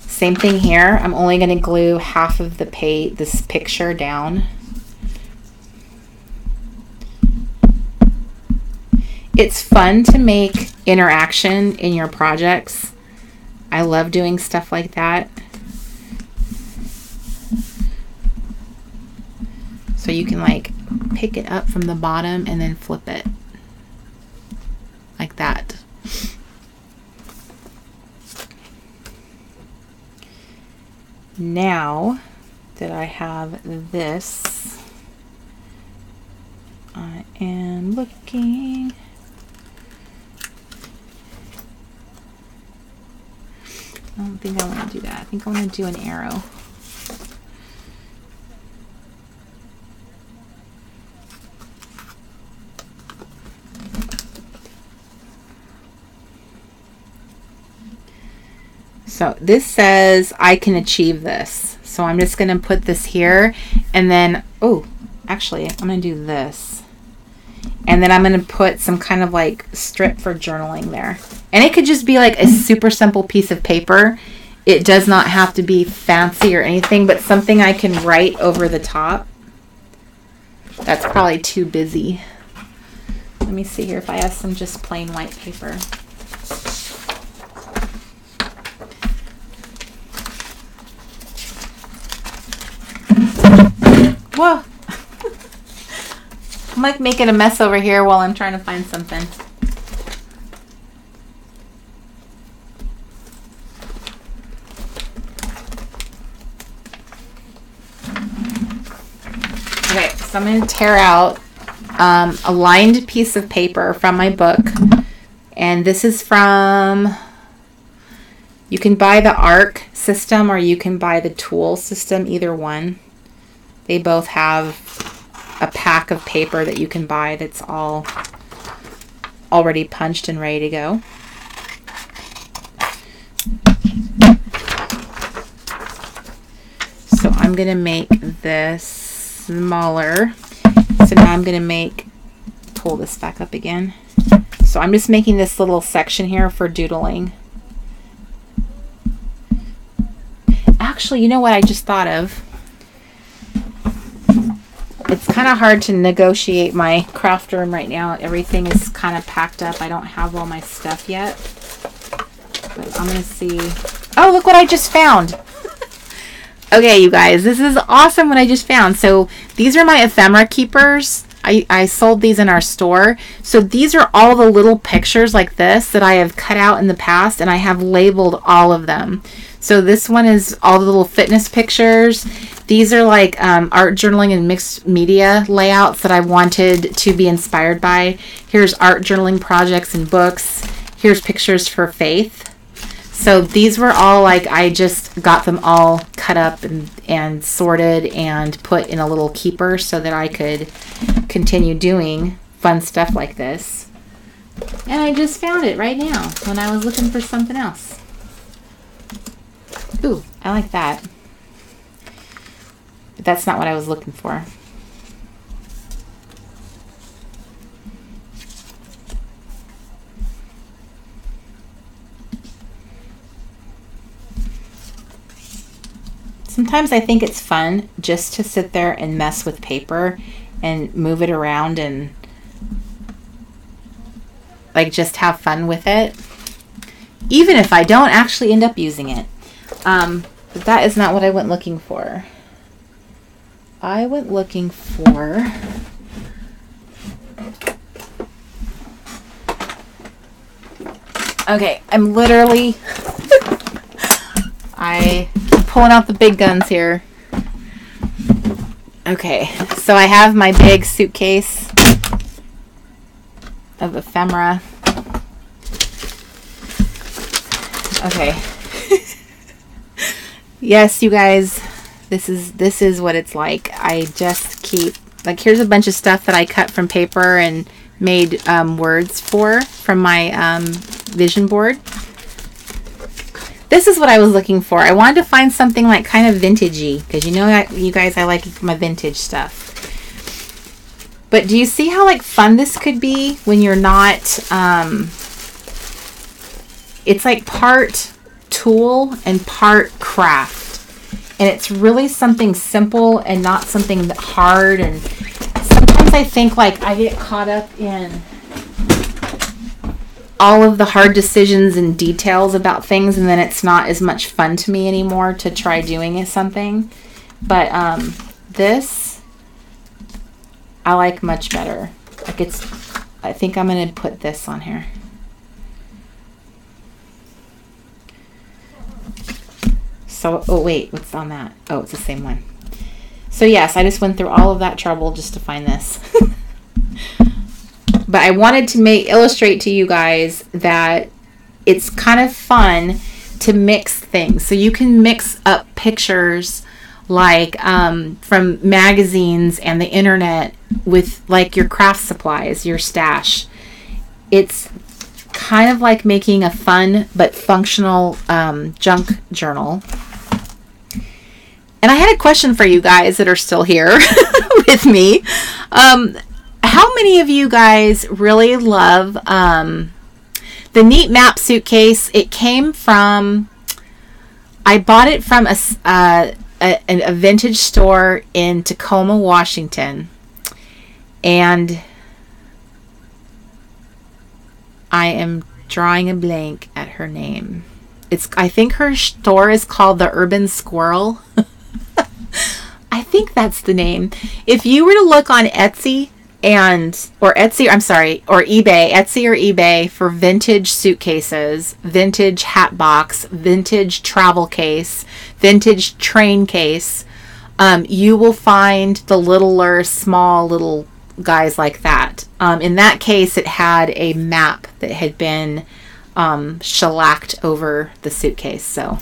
Same thing here. I'm only going to glue half of this picture down. It's fun to make interaction in your projects. I love doing stuff like that. So you can like pick it up from the bottom and then flip it like that. Now that I have this, I and looking. I don't think I want to do that. I think I want to do an arrow. So this says I can achieve this. So I'm just going to put this here, and then, oh, actually, I'm going to do this. And then I'm going to put some kind of like strip for journaling there. And it could just be like a super simple piece of paper. It does not have to be fancy or anything, but something I can write over the top. That's probably too busy. Let me see here if I have some just plain white paper. Whoa. I'm like making a mess over here while I'm trying to find something. Okay, so I'm going to tear out a lined piece of paper from my book. And this is from, you can buy the ARC system or you can buy the tool system, either one. They both have a pack of paper that you can buy that's all already punched and ready to go. So I'm going to make this smaller. So now I'm going to pull this back up again. So I'm just making this little section here for doodling. Actually, you know what I just thought of? It's kind of hard to negotiate my craft room right now. Everything is kind of packed up. I don't have all my stuff yet. But I'm going to see. Oh, look what I just found. Okay, you guys, this is awesome what I just found. So these are my ephemera keepers. I sold these in our store. So these are all the little pictures like this that I have cut out in the past, and I have labeled all of them. So this one is all the little fitness pictures. These are like art journaling and mixed media layouts that I wanted to be inspired by. Here's art journaling projects and books. Here's pictures for faith. So these were all like, I just got them all cut up and sorted and put in a little keeper so that I could continue doing fun stuff like this. And I just found it right now when I was looking for something else. Ooh, I like that. But that's not what I was looking for. Sometimes I think it's fun just to sit there and mess with paper and move it around and like just have fun with it, even if I don't actually end up using it. But that is not what I went looking for. I went looking for okay, I'm literally pulling out the big guns here. Okay, so I have my big suitcase of ephemera. Okay. Yes, you guys, this is what it's like. I just keep, like, here's a bunch of stuff that I cut from paper and made words from my vision board. This is what I was looking for. I wanted to find something like kind of vintagey, because you know, you guys, I like my vintage stuff. But do you see how like fun this could be when you're not, it's like part tool and part craft. And it's really something simple and not something hard. And sometimes I think like I get caught up in all of the hard decisions and details about things, and then it's not as much fun to me anymore to try doing something. But this I like much better. Like I think I'm gonna put this on here. So, oh wait, what's on that? Oh, it's the same one. So yes, I just went through all of that trouble just to find this. But I wanted to illustrate to you guys that it's kind of fun to mix things. So you can mix up pictures like from magazines and the internet with like your craft supplies, your stash. It's kind of like making a fun but functional junk journal. And I had a question for you guys that are still here with me. How many of you guys really love the Neat Map suitcase? It came from, I bought it from a vintage store in Tacoma, Washington. And I am drawing a blank at her name. I think her store is called the Urban Squirrel. I think that's the name. If you were to look on Etsy or eBay for vintage suitcases, vintage hat box, vintage travel case, vintage train case, you will find the littler, small little guys like that. In that case, it had a map that had been shellacked over the suitcase. So,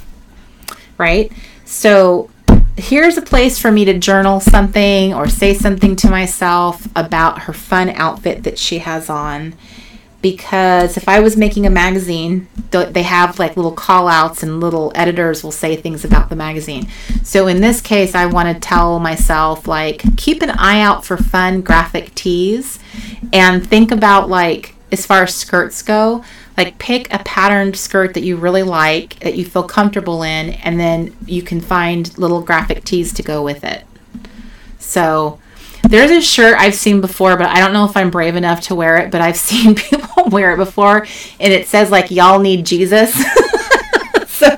right? So here's a place for me to journal something or say something to myself about her fun outfit that she has on. Because if I was making a magazine, they have like little call outs and little editors will say things about the magazine. So in this case, I want to tell myself, like, keep an eye out for fun graphic tees and think about, like, as far as skirts go, like pick a patterned skirt that you really like, that you feel comfortable in, and then you can find little graphic tees to go with it. So there's a shirt I've seen before, but I don't know if I'm brave enough to wear it, but I've seen people wear it before, and it says, like, y'all need Jesus. So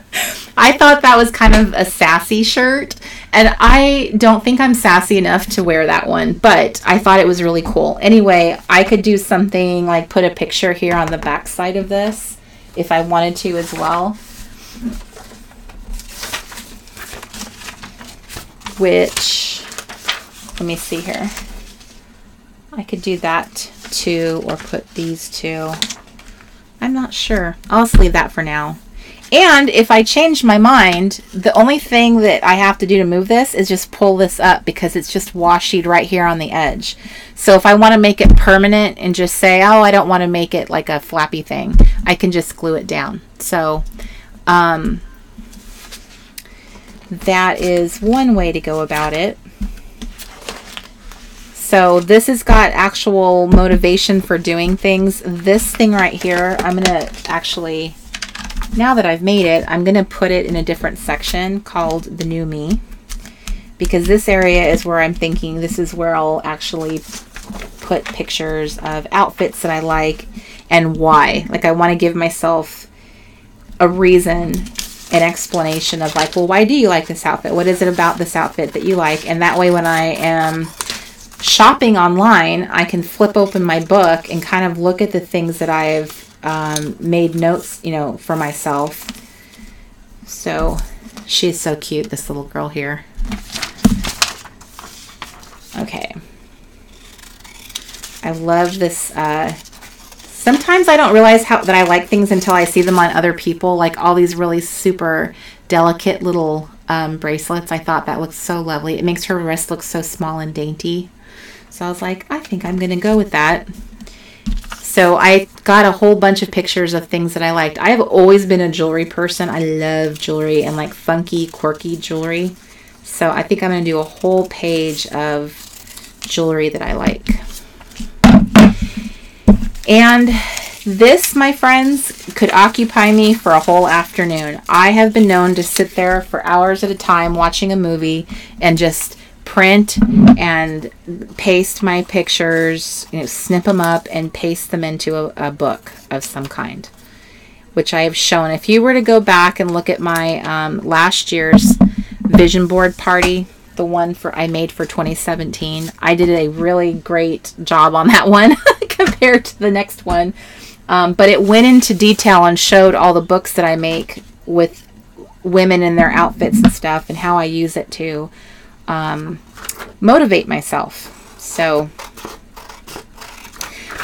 I thought that was kind of a sassy shirt, and I don't think I'm sassy enough to wear that one, but I thought it was really cool. Anyway, I could do something like put a picture here on the back side of this if I wanted to as well. Which, let me see here. I could do that too, or put these two. I'm not sure. I'll just leave that for now. And if I change my mind, the only thing that I have to do to move this is just pull this up, because it's just washi right here on the edge. So if I want to make it permanent and just say, oh, I don't want to make it like a flappy thing, I can just glue it down. So that is one way to go about it. So this has got actual motivation for doing things. This thing right here, I'm going to actually, now that I've made it, I'm going to put it in a different section called the new me, because this area is where I'm thinking this is where I'll actually put pictures of outfits that I like and why. Like, I want to give myself a reason, an explanation of, like, well, why do you like this outfit? What is it about this outfit that you like? And that way, when I am shopping online, I can flip open my book and kind of look at the things that I've made notes, you know, for myself. So she's so cute, this little girl here. Okay. I love this. Sometimes I don't realize that I like things until I see them on other people, like all these really super delicate little bracelets. I thought that looked so lovely. It makes her wrist look so small and dainty. So I was like, I think I'm going to go with that. So I got a whole bunch of pictures of things that I liked. I have always been a jewelry person. I love jewelry and like funky, quirky jewelry. So I think I'm going to do a whole page of jewelry that I like. And this, my friends, could occupy me for a whole afternoon. I have been known to sit there for hours at a time watching a movie and just print and paste my pictures, you know, snip them up and paste them into a book of some kind, which I have shown. If you were to go back and look at my last year's vision board party, the one I made for 2017, I did a really great job on that one compared to the next one. But it went into detail and showed all the books that I make with women in their outfits and stuff, and how I use it to motivate myself. So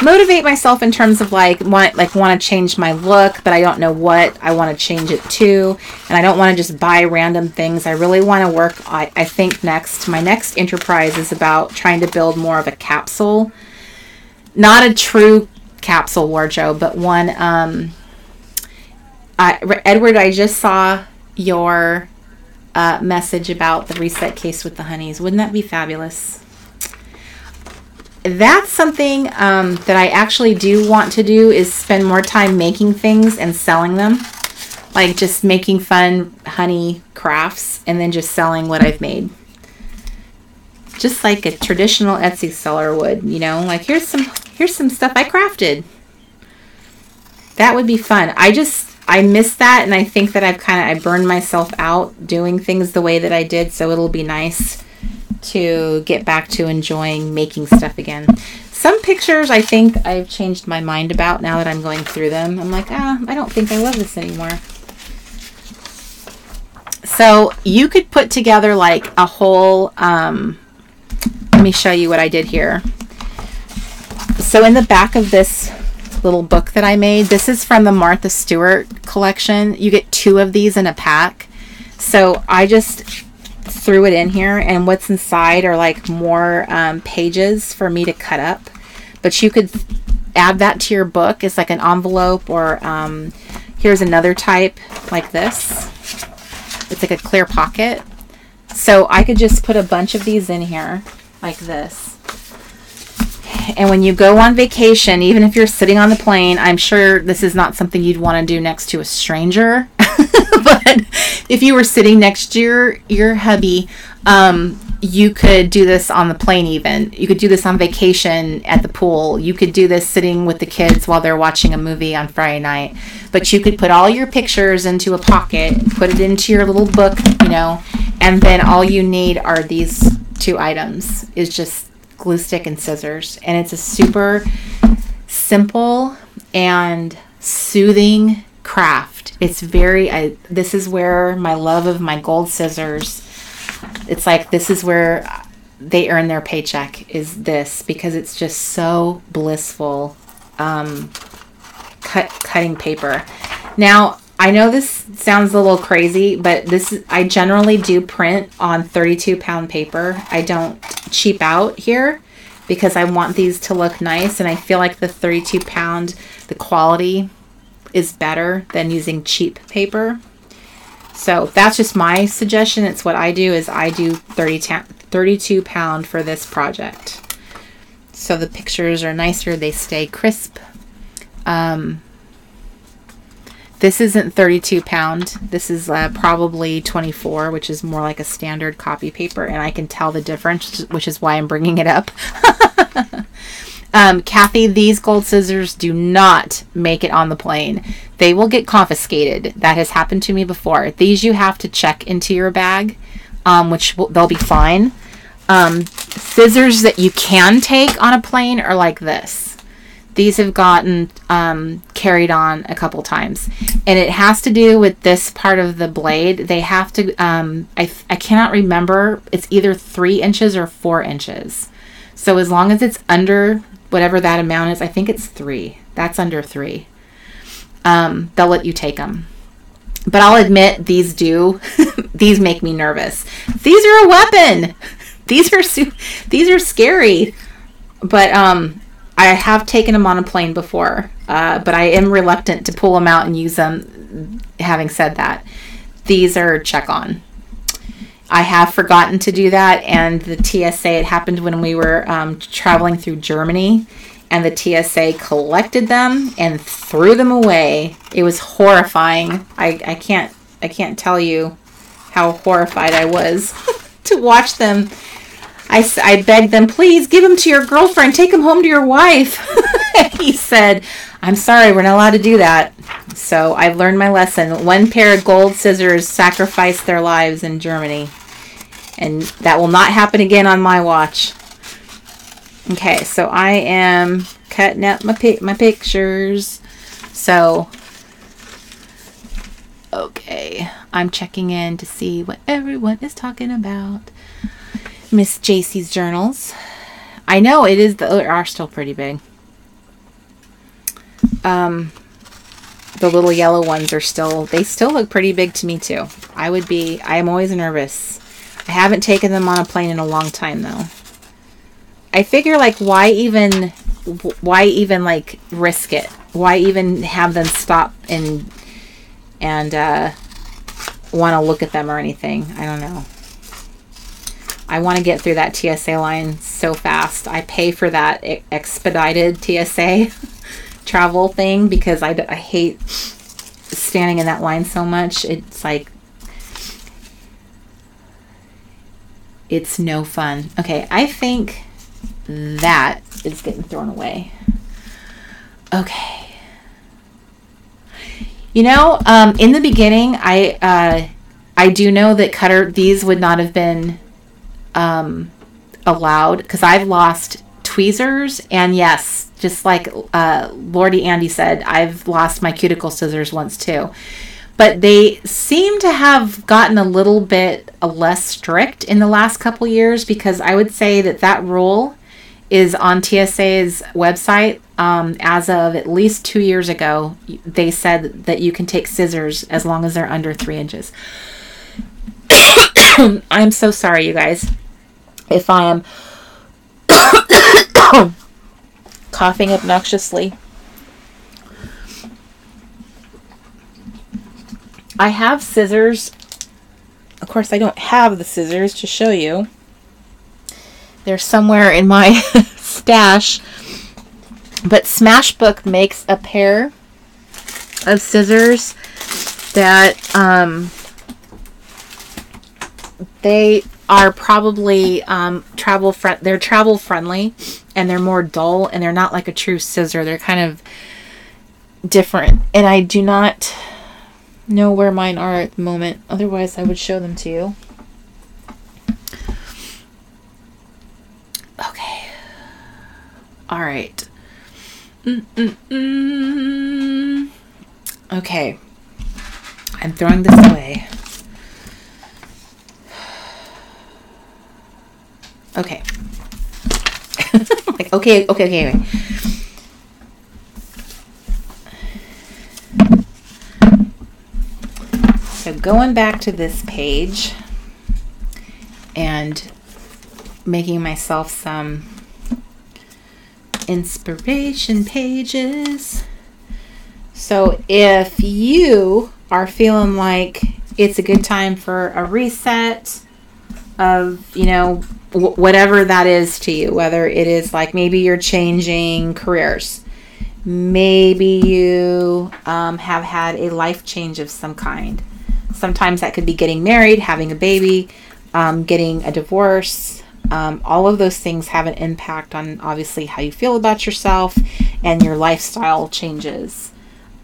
motivate myself in terms of like want to change my look, but I don't know what I want to change it to, and I don't want to just buy random things. I really want to work. I think my next enterprise is about trying to build more of a capsule, not a true capsule wardrobe, but one. Edward, I just saw your message about the reset case with the honeys. Wouldn't that be fabulous? That's something that I actually do want to do, is spend more time making things and selling them. Like just making fun honey crafts and then just selling what I've made. Just like a traditional Etsy seller would, you know, like here's some stuff I crafted. That would be fun. I miss that, and I think that I burned myself out doing things the way that I did, so it'll be nice to get back to enjoying making stuff again. Some pictures I think I've changed my mind about now that I'm going through them. I'm like, I don't think I love this anymore. So you could put together like a whole, let me show you what I did here. So in the back of this little book that I made, this is from the Martha Stewart collection. You get 2 of these in a pack. So I just threw it in here, and what's inside are like more pages for me to cut up, but you could add that to your book. It's like an envelope, or here's another type like this. It's like a clear pocket, so I could just put a bunch of these in here like this. And when you go on vacation, even if you're sitting on the plane, I'm sure this is not something you'd want to do next to a stranger. But if you were sitting next to your hubby, you could do this on the plane even. You could do this on vacation at the pool. You could do this sitting with the kids while they're watching a movie on Friday night. But you could put all your pictures into a pocket, put it into your little book, you know, and then all you need are these 2 items. Is just glue stick and scissors. And it's a super simple and soothing craft. It's very, this is where my love of my gold scissors, it's like this is where they earn their paycheck, is this, because it's just so blissful cutting paper. Now, I know this sounds a little crazy, but I generally do print on 32-pound paper. I don't cheap out here because I want these to look nice, and I feel like the 32-pound, the quality is better than using cheap paper. So that's just my suggestion. It's what I do, is I do 32 pound for this project. So the pictures are nicer. They stay crisp. This isn't 32 pound. This is probably 24, which is more like a standard copy paper. And I can tell the difference, which is why I'm bringing it up. Kathy, these gold scissors do not make it on the plane. They will get confiscated. That has happened to me before. These you have to check into your bag, they'll be fine. Scissors that you can take on a plane are like this. These have gotten carried on a couple times. And it has to do with this part of the blade. They have to, I cannot remember, it's either 3 inches or 4 inches. So as long as it's under whatever that amount is, I think it's 3. That's under 3. They'll let you take them. But I'll admit, these these make me nervous. These are a weapon. These are scary. But I have taken them on a plane before. But I am reluctant to pull them out and use them. Having said that, these are check on. I have forgotten to do that, and the TSA, it happened when we were traveling through Germany, and the TSA collected them and threw them away. It was horrifying. I can't tell you how horrified I was to watch them. I begged them, please give them to your girlfriend, take them home to your wife. He said, I'm sorry, we're not allowed to do that. So I've learned my lesson. One pair of gold scissors sacrificed their lives in Germany. And that will not happen again on my watch. Okay, so I am cutting up my pictures. So, okay, I'm checking in to see what everyone is talking about. Miss JC's journals. I know they are still pretty big. the little yellow ones they still look pretty big to me too. I am always nervous. I haven't taken them on a plane in a long time though. I figure like why even like risk it? Why even have them stop and want to look at them or anything? I don't know. I want to get through that TSA line so fast. I pay for that expedited TSA travel thing because I hate standing in that line so much. It's like, it's no fun. Okay, I think that is getting thrown away. Okay. You know, in the beginning, I do know that these would not have been allowed because I've lost tweezers, and yes, just like Lordy Andy said, I've lost my cuticle scissors once too. But they seem to have gotten a little bit less strict in the last couple years, because I would say that rule is on TSA's website. As of at least 2 years ago, they said that you can take scissors as long as they're under 3 inches. I'm so sorry, you guys, if I am coughing obnoxiously. I have scissors. Of course, I don't have the scissors to show you. They're somewhere in my stash. But Smashbook makes a pair of scissors that they are probably they're travel friendly, and they're more dull, and they're not like a true scissor. They're kind of different, and I do not know where mine are at the moment. Otherwise, I would show them to you. Okay. All right. Okay. I'm throwing this away. Okay. Like, okay. So going back to this page and making myself some inspiration pages. So if you are feeling like it's a good time for a reset of, you know, whatever that is to you, whether it is like maybe you're changing careers, maybe you have had a life change of some kind. Sometimes that could be getting married, having a baby, getting a divorce. All of those things have an impact on obviously how you feel about yourself and your lifestyle changes.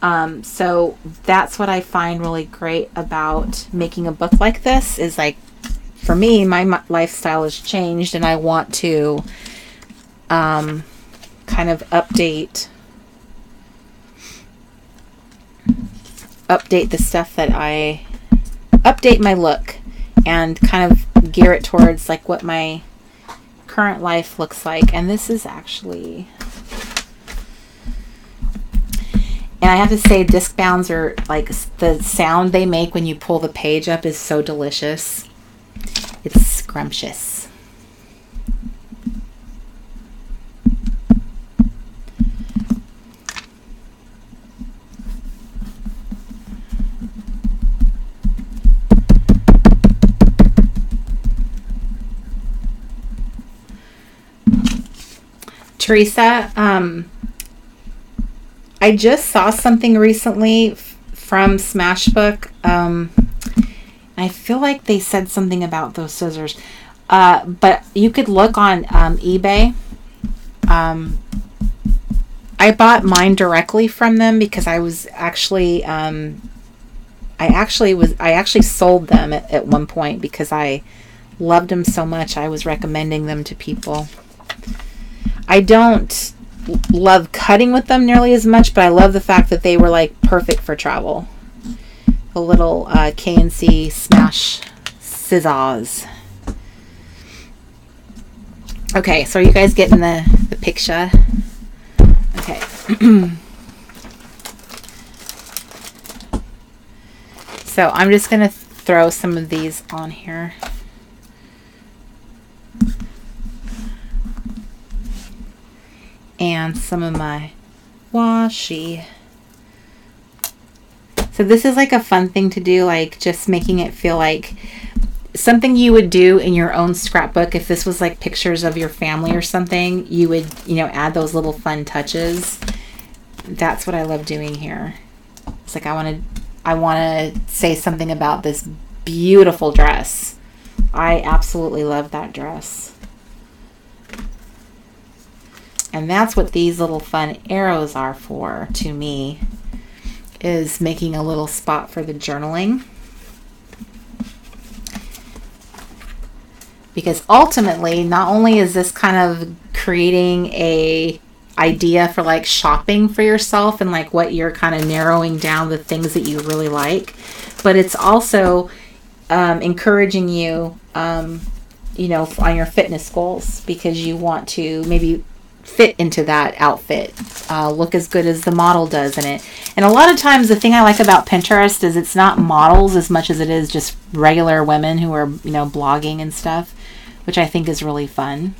So that's what I find really great about making a book like this is like, for me, my lifestyle has changed, and I want to kind of update the stuff that update my look and kind of gear it towards like what my current life looks like. And this is actually, and I have to say, disc bounds are like, the sound they make when you pull the page up is so delicious. It's scrumptious. Teresa, I just saw something recently from Smashbook. I feel like they said something about those scissors. But you could look on eBay. I bought mine directly from them because I was actually I actually sold them at one point because I loved them so much. I was recommending them to people. I don't love cutting with them nearly as much, but I love the fact that they were like perfect for travel. A little KNC smash scissors. Okay, so are you guys getting the picture? Okay. So I'm just going to throw some of these on here. And some of my washi. So this is like a fun thing to do, like just making it feel like something you would do in your own scrapbook. If this was like pictures of your family or something, you would, you know, add those little fun touches. That's what I love doing here. It's like I want to say something about this beautiful dress. I absolutely love that dress. And that's what these little fun arrows are for, to me, is making a little spot for the journaling. Because ultimately, not only is this kind of creating a idea for like shopping for yourself and like what you're kind of narrowing down the things that you really like, but it's also encouraging you, you know, on your fitness goals, because you want to maybe fit into that outfit, look as good as the model does in it. And a lot of times the thing I like about Pinterest is it's not models as much as it is just regular women who are, you know, blogging and stuff, which I think is really fun.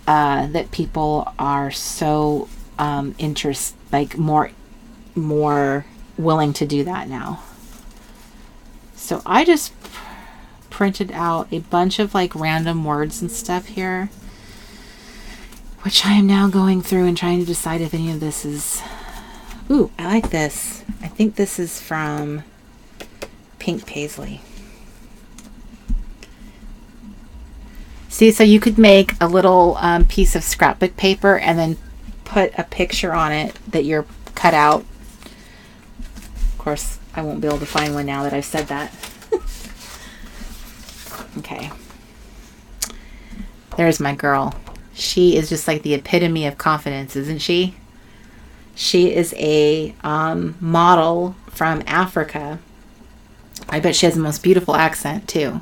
That people are so more willing to do that now. So I just printed out a bunch of like random words and stuff here, which I am now going through and trying to decide if any of this is... Ooh, I like this. I think this is from Pink Paisley. See, so you could make a little piece of scrapbook paper and then put a picture on it that you're cut out. Of course, I won't be able to find one now that I've said that. Okay. There's my girl. She is just like the epitome of confidence, isn't she? She is a model from Africa. I bet she has the most beautiful accent too.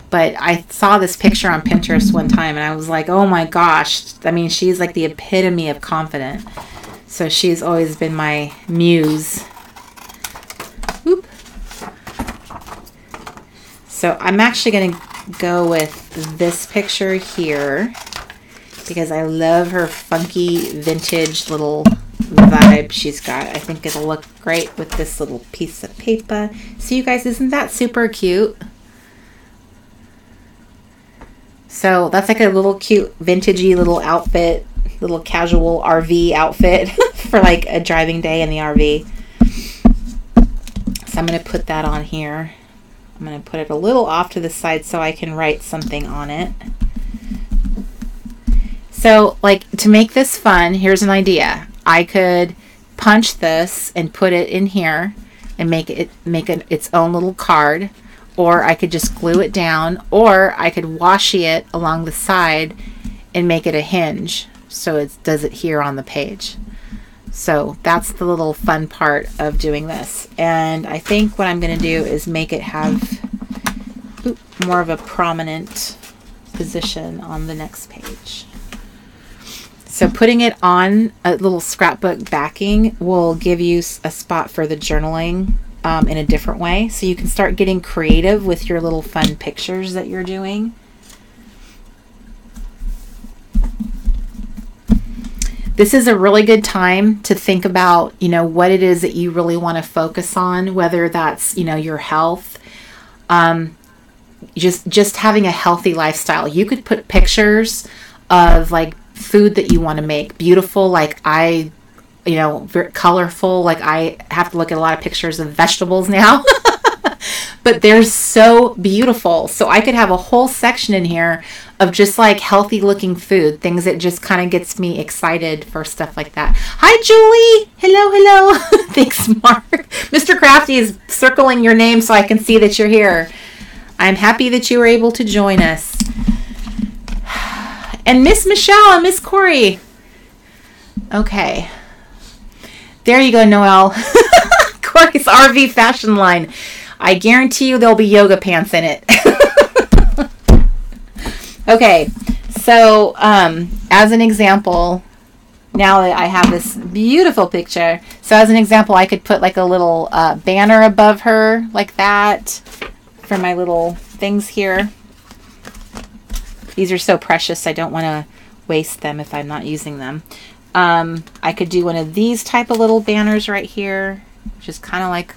But I saw this picture on Pinterest one time and I was like, oh my gosh. I mean, she's like the epitome of confident. So she's always been my muse. Whoop. So I'm actually going to go with this picture here, because I love her funky vintage little vibe she's got. I think it'll look great with this little piece of paper. So you guys, isn't that super cute? So that's like a little cute vintagey little outfit, little casual RV outfit for like a driving day in the RV. So I'm going to put that on here. I'm going to put it a little off to the side so I can write something on it. So, like, to make this fun, here's an idea. I could punch this and put it in here and make it its own little card, or I could just glue it down, or I could washi it along the side and make it a hinge so it does it here on the page. So that's the little fun part of doing this. And I think what I'm going to do is make it have more of a prominent position on the next page. So putting it on a little scrapbook backing will give you a spot for the journaling in a different way. So you can start getting creative with your little fun pictures that you're doing. This is a really good time to think about, you know, what it is that you really want to focus on, whether that's, you know, your health, just having a healthy lifestyle. You could put pictures of like food that you want to make beautiful, like very colorful. Like I have to look at a lot of pictures of vegetables now, but they're so beautiful. So I could have a whole section in here of just like healthy looking food, things that just kind of gets me excited for stuff like that. Hi, Julie. Hello. Thanks, Mark. Mr. Crafty is circling your name so I can see that you're here. I'm happy that you were able to join us. And Miss Michelle and Miss Corey. Okay. There you go, Noelle. Corey's RV fashion line. I guarantee you there'll be yoga pants in it. Okay. So, as an example, now that I have this beautiful picture. So as an example, I could put like a little banner above her like that for my little things here. These are so precious, I don't want to waste them if I'm not using them. I could do one of these type of little banners right here, which is kind of like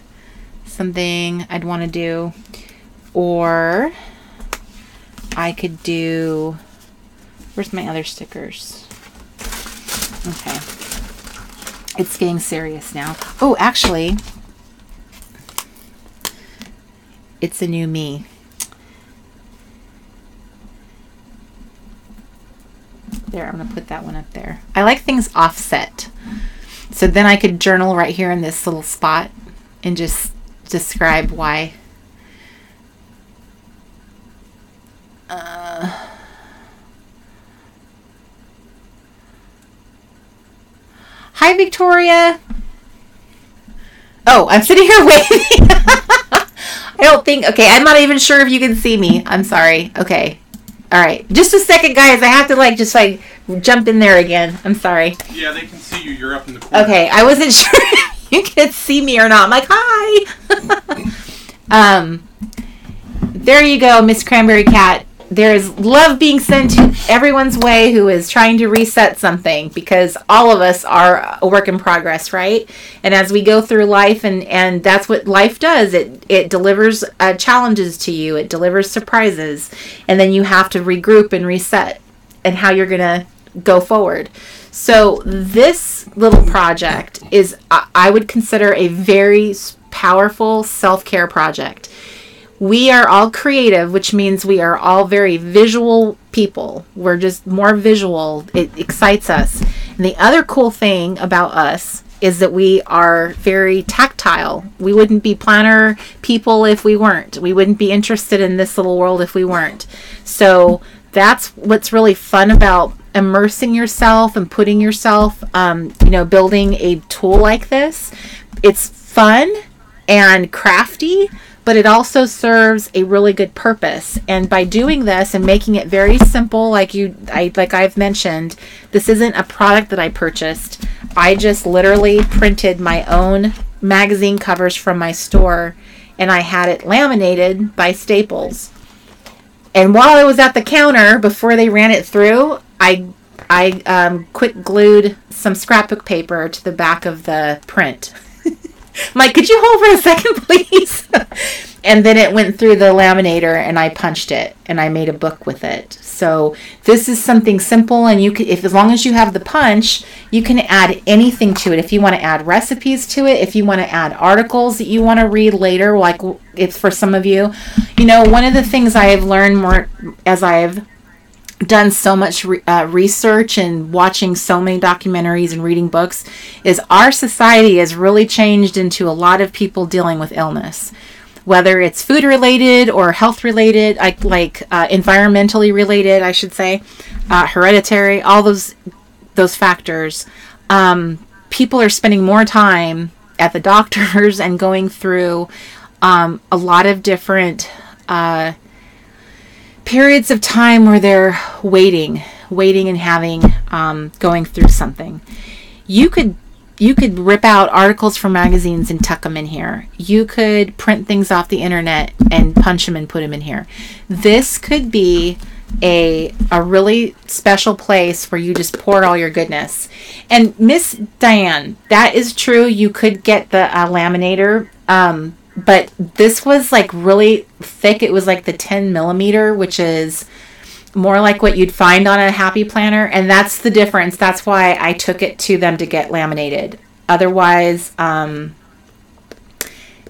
something I'd want to do. Or I could do, where's my other stickers? Okay. It's getting serious now. Oh, actually, it's a new me. There, I'm going to put that one up there. I like things offset. So then I could journal right here in this little spot and just describe why. Hi, Victoria. Oh, I'm sitting here waiting. I don't think, okay, I'm not even sure if you can see me. I'm sorry. Okay. All right. Just a second, guys. I have to just jump in there again. I'm sorry. Yeah, they can see you. You're up in the corner. Okay. I wasn't sure if you could see me or not. I'm like, hi. There you go, Miss Cranberry Cat. There's love being sent to everyone's way who is trying to reset something, because all of us are a work in progress, right? And as we go through life, and that's what life does, it delivers challenges to you, it delivers surprises, and then you have to regroup and reset and how you're going to go forward. So this little project is, I would consider, a very powerful self-care project. We are all creative, which means we are all very visual people. We're just more visual. It excites us. And the other cool thing about us is that we are very tactile. We wouldn't be planner people if we weren't. We wouldn't be interested in this little world if we weren't. So that's what's really fun about immersing yourself and putting yourself, building a tool like this. It's fun and crafty, but it also serves a really good purpose. And by doing this and making it very simple, like I've mentioned, this isn't a product that I purchased. I just literally printed my own magazine covers from my store, and I had it laminated by Staples. And while I was at the counter, before they ran it through, I quick glued some scrapbook paper to the back of the print. Mike, could you hold for a second, please? And then it went through the laminator, and I punched it, and I made a book with it. So this is something simple, and you can, as long as you have the punch, you can add anything to it. If you want to add recipes to it, if you want to add articles that you want to read later, like it's for some of you. One of the things I have learned more as I've done so much research and watching so many documentaries and reading books is our society has really changed into a lot of people dealing with illness, whether it's food related or health related, environmentally related, I should say, hereditary, all those factors. People are spending more time at the doctors and going through a lot of different periods of time where they're waiting and having going through something. You could rip out articles from magazines and tuck them in here. You could print things off the internet and punch them and put them in here. This could be a really special place where you just pour all your goodness. And Miss Diane, that is true. You could get the laminator, but this was really thick. It was like the 10 millimeter, which is more like what you'd find on a Happy Planner. And that's the difference. That's why I took it to them to get laminated. Otherwise,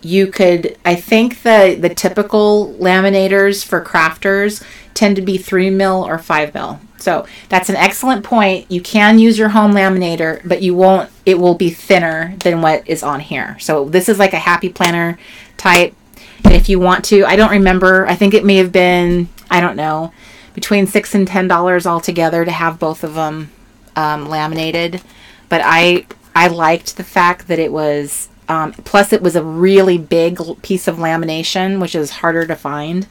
you could, I think the typical laminators for crafters tend to be 3 mil or 5 mil. So that's an excellent point. You can use your home laminator, but it will be thinner than what is on here. So this is like a Happy Planner type. And if you want to, I don't remember, I think it may have been, I don't know, between $6 and $10 altogether to have both of them laminated. But I liked the fact that it was, plus it was a really big piece of lamination, which is harder to find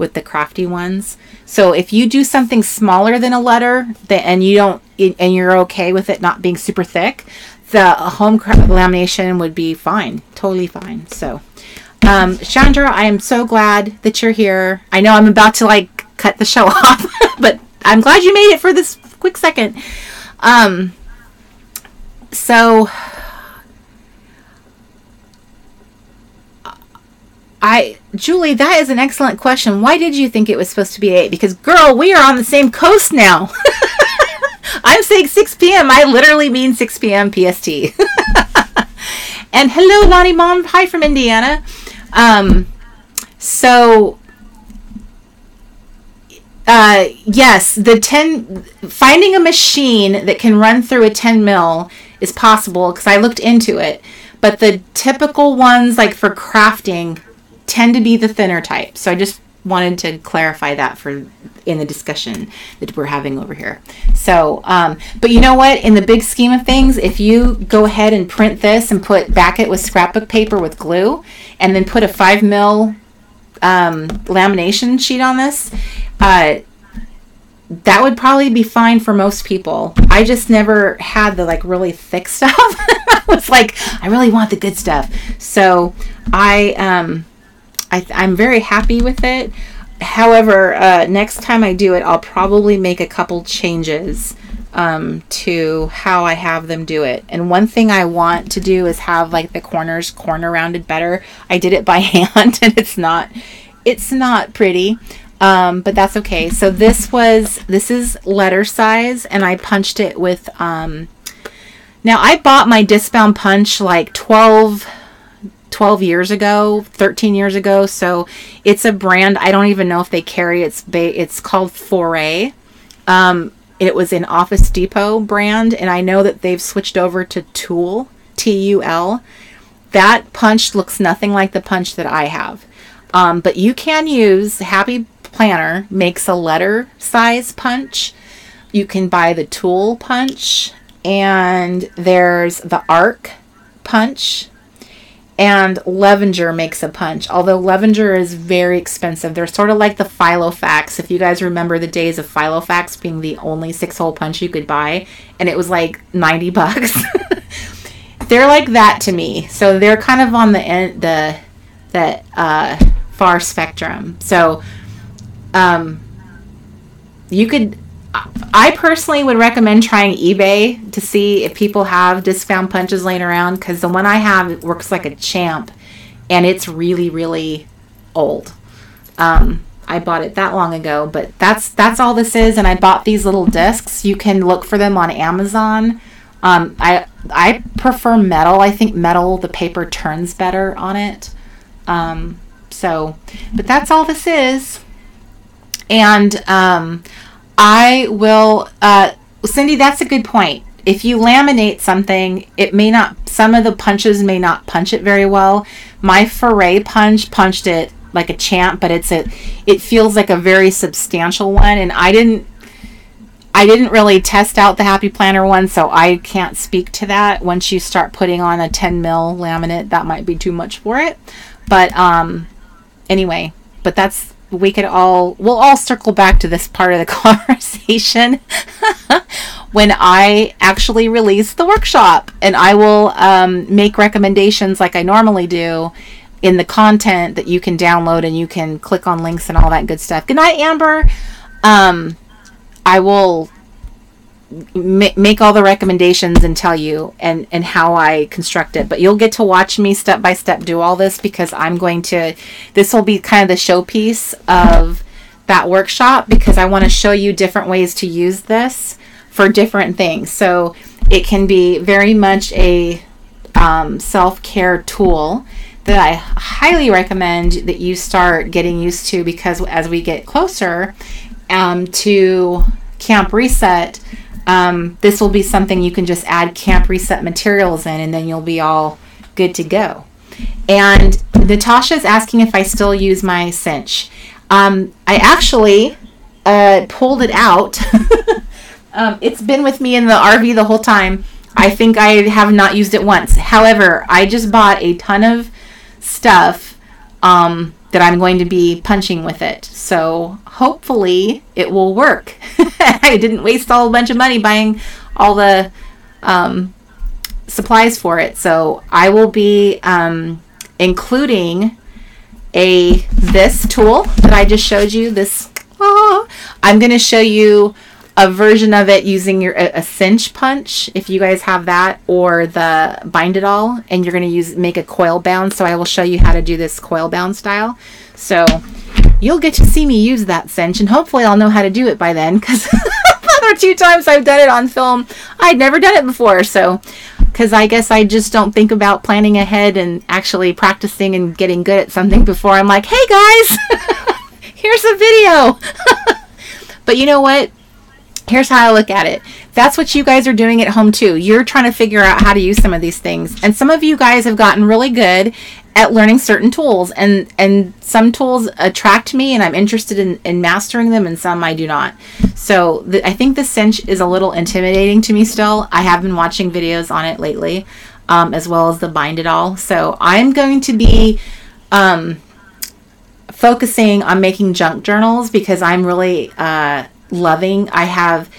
with the crafty ones. So if you do something smaller than a letter and you're okay with it not being super thick, the home lamination would be fine, totally fine. So Chandra, I am so glad that you're here. I know I'm about to like cut the show off, but I'm glad you made it for this quick second. So Julie, that is an excellent question. Why did you think it was supposed to be 8? Because girl, we are on the same coast now. I'm saying 6 p.m. I literally mean 6 p.m. PST. And hello, Lonnie Mom. Hi from Indiana. Yes, finding a machine that can run through a 10 mil is possible because I looked into it. But the typical ones, like for crafting, tend to be the thinner type. So I just wanted to clarify that in the discussion that we're having over here. So, but you know what? In the big scheme of things, if you go ahead and print this and back it with scrapbook paper with glue, and then put a 5 mil lamination sheet on this, that would probably be fine for most people. I just never had the like really thick stuff. I was like, I really want the good stuff. So I'm very happy with it. However, next time I do it, I'll probably make a couple changes to how I have them do it. And one thing I want to do is have like the corner rounded better. I did it by hand and it's not pretty. But that's okay. So this is letter size, and I punched it with, now I bought my discbound punch like 12 years ago, 13 years ago. So it's a brand. I don't even know if they carry it's called Foray. It was an Office Depot brand, and I know that they've switched over to Tool, T-U-L. That punch looks nothing like the punch that I have. But you can use Happy Planner makes a letter size punch. You can buy the Tool punch, and there's the Arc punch, and Levenger makes a punch. Although Levenger is very expensive. They're sort of like the Filofax. If you guys remember the days of Filofax being the only 6-hole punch you could buy, and it was like $90. They're like that to me. So they're kind of on the far spectrum. So I personally would recommend trying eBay to see if people have discount punches laying around, because the one I have works like a champ, and it's really, really old. I bought it that long ago, but that's all this is. And I bought these little discs. You can look for them on Amazon. I prefer metal. I think metal, the paper turns better on it. But that's all this is. And I will, Cindy, that's a good point. If you laminate something, some of the punches may not punch it very well. My Foray punch punched it like a champ, but it feels like a very substantial one. And I didn't really test out the Happy Planner one, so I can't speak to that. Once you start putting on a 10 mil laminate, that might be too much for it. But, anyway, but we'll all circle back to this part of the conversation when I actually release the workshop, and I will make recommendations like I normally do in the content that you can download, and you can click on links and all that good stuff. Good night, Amber. I will make all the recommendations and tell you and how I construct it, but you'll get to watch me step by step do all this, because this will be kind of the showpiece of that workshop, because I want to show you different ways to use this for different things. So it can be very much a self-care tool that I highly recommend that you start getting used to, because as we get closer to Camp Reset, this will be something you can just add Camp Reset materials in, and then you'll be all good to go. And Natasha's asking if I still use my cinch. I actually pulled it out. It's been with me in the RV the whole time. I think I have not used it once. However, I just bought a ton of stuff that I'm going to be punching with it. So hopefully it will work. I didn't waste a bunch of money buying all the supplies for it. So I will be including this tool that I just showed you. I'm going to show you a version of it using a cinch punch, if you guys have that, or the bind it all, and you're going to make a coil bound. So I will show you how to do this coil bound style. So you'll get to see me use that cinch, and hopefully I'll know how to do it by then, because the other 2 times I've done it on film, I'd never done it before. So because I guess I just don't think about planning ahead and actually practicing and getting good at something before I'm like, hey guys, here's a video. But you know what? Here's how I look at it. That's what you guys are doing at home too. You're trying to figure out how to use some of these things. And some of you guys have gotten really good at learning certain tools. And some tools attract me and I'm interested in mastering them, and some I do not. So I think the cinch is a little intimidating to me still. I have been watching videos on it lately, as well as the bind it all. So I'm going to be focusing on making junk journals because I'm really loving. I have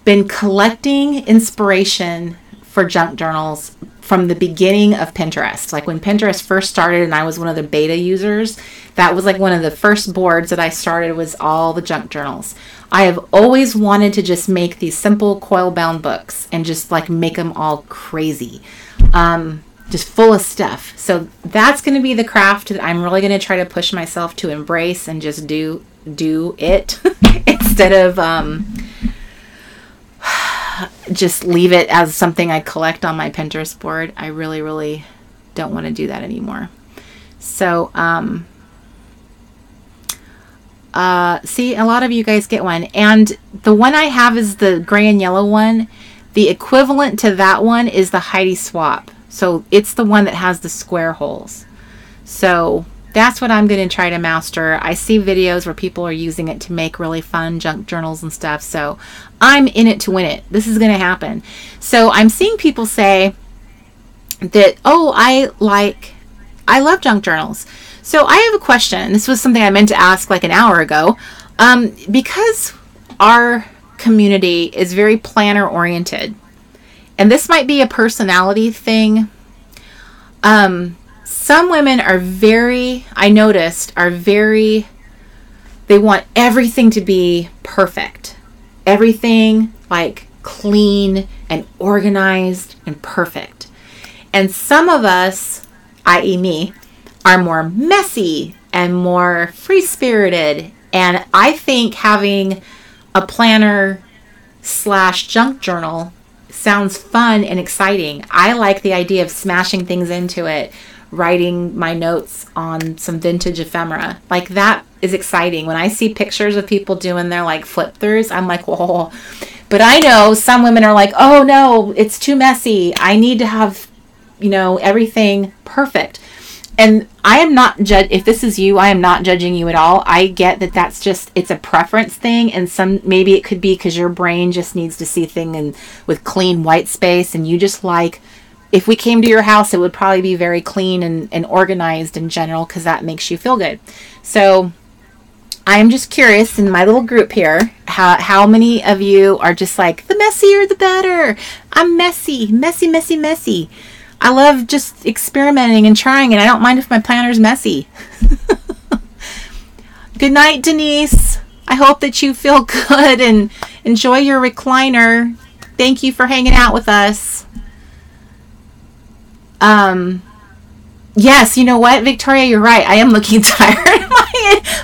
been collecting inspiration for junk journals from the beginning of Pinterest. Like when Pinterest first started and I was one of the beta users, that was like one of the first boards that I started, was all the junk journals. I have always wanted to just make these simple coil bound books and just like make them all crazy. Just full of stuff. So that's going to be the craft that I'm really going to try to push myself to embrace and just do it instead of just leave it as something I collect on my Pinterest board. I really, really don't want to do that anymore. So, see, a lot of you guys get one. And the one I have is the gray and yellow one. The equivalent to that one is the Heidi Swap. So it's the one that has the square holes. So that's what I'm going to try to master. I see videos where people are using it to make really fun junk journals and stuff. So I'm in it to win it. This is going to happen. So I'm seeing people say that, oh, I love junk journals. So I have a question. This was something I meant to ask like an hour ago. Because our community is very planner oriented, and this might be a personality thing. Some women are they want everything to be perfect. Everything like clean and organized and perfect. And some of us, i.e. me, are more messy and more free-spirited. And I think having a planner / junk journal sounds fun and exciting. I like the idea of smashing things into it, writing my notes on some vintage ephemera. Like that is exciting. When I see pictures of people doing their like flip throughs, I'm like, whoa. But I know some women are like, oh no, it's too messy. I need to have, everything perfect. And I am not if this is you, I am not judging you at all. I get that that's just, it's a preference thing. And maybe it could be because your brain just needs to see things with clean white space. And you just like, if we came to your house, it would probably be very clean and organized in general, because that makes you feel good. So I'm just curious in my little group here, how many of you are just like, the messier the better. I'm messy. I love just experimenting and trying, and I don't mind if my planner's messy. Good night, Denise. I hope that you feel good and enjoy your recliner. Thank you for hanging out with us. Yes, you know what, Victoria, you're right. I am looking tired.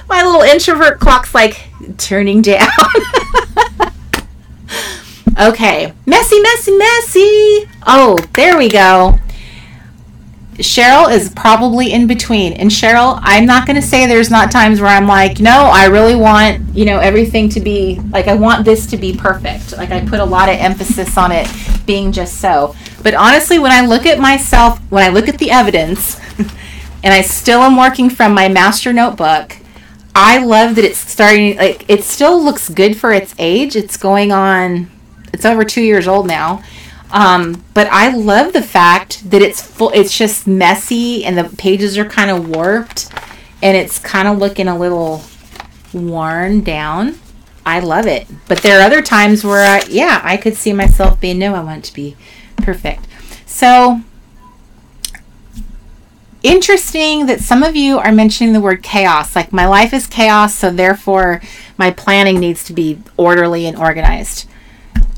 My little introvert clock's like turning down. Okay. Messy. Oh, there we go. Cheryl is probably in between. And Cheryl, I'm not going to say there's not times where I'm like, no, I really want, everything to be, like, I want this to be perfect. Like, I put a lot of emphasis on it being just so. But honestly, when I look at myself, when I look at the evidence, and I still am working from my master notebook, I love that it's starting, like, it still looks good for its age. It's over 2 years old now. But I love the fact that it's just messy and the pages are kind of warped, and it's kind of looking a little worn down. I love it. But there are other times where I could see myself being, no, I want it to be perfect. So interesting that some of you are mentioning the word chaos. Like, my life is chaos, so therefore my planning needs to be orderly and organized.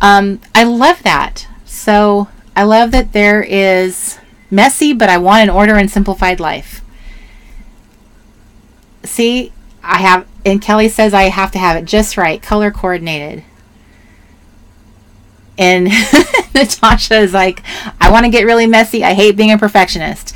I love that. So I love that there is messy, but I want an order and simplified life. See, and Kelly says I have to have it just right, color coordinated. And Natasha is like, I want to get really messy. I hate being a perfectionist.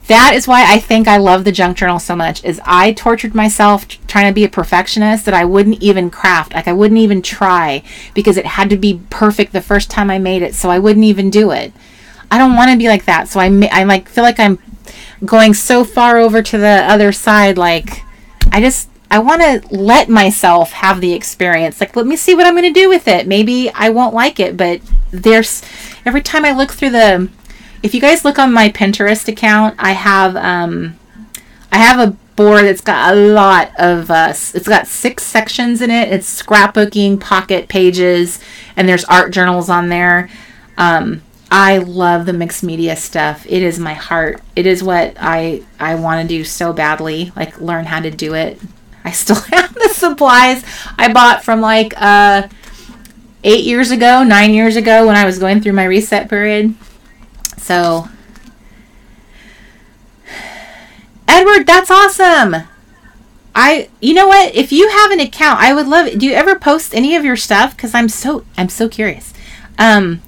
That is why I think I love the junk journal so much, is I tortured myself trying to be a perfectionist that I wouldn't even craft. Like, I wouldn't even try because it had to be perfect the first time I made it. So I wouldn't even do it. I don't want to be like that. So I like feel like I'm going so far over to the other side. Like, I want to let myself have the experience. Like, let me see what I'm going to do with it. Maybe I won't like it, but every time I look through if you guys look on my Pinterest account, I have a board that's got a lot of, it's got 6 sections in it. It's scrapbooking, pocket pages, and there's art journals on there. I love the mixed media stuff. It is my heart. It is what I want to do so badly, like learn how to do it. I still have the supplies I bought from 8 years ago, 9 years ago when I was going through my reset period. So, Edward, that's awesome. You know what? If you have an account, I would love it. Do you ever post any of your stuff? Because I'm so curious. I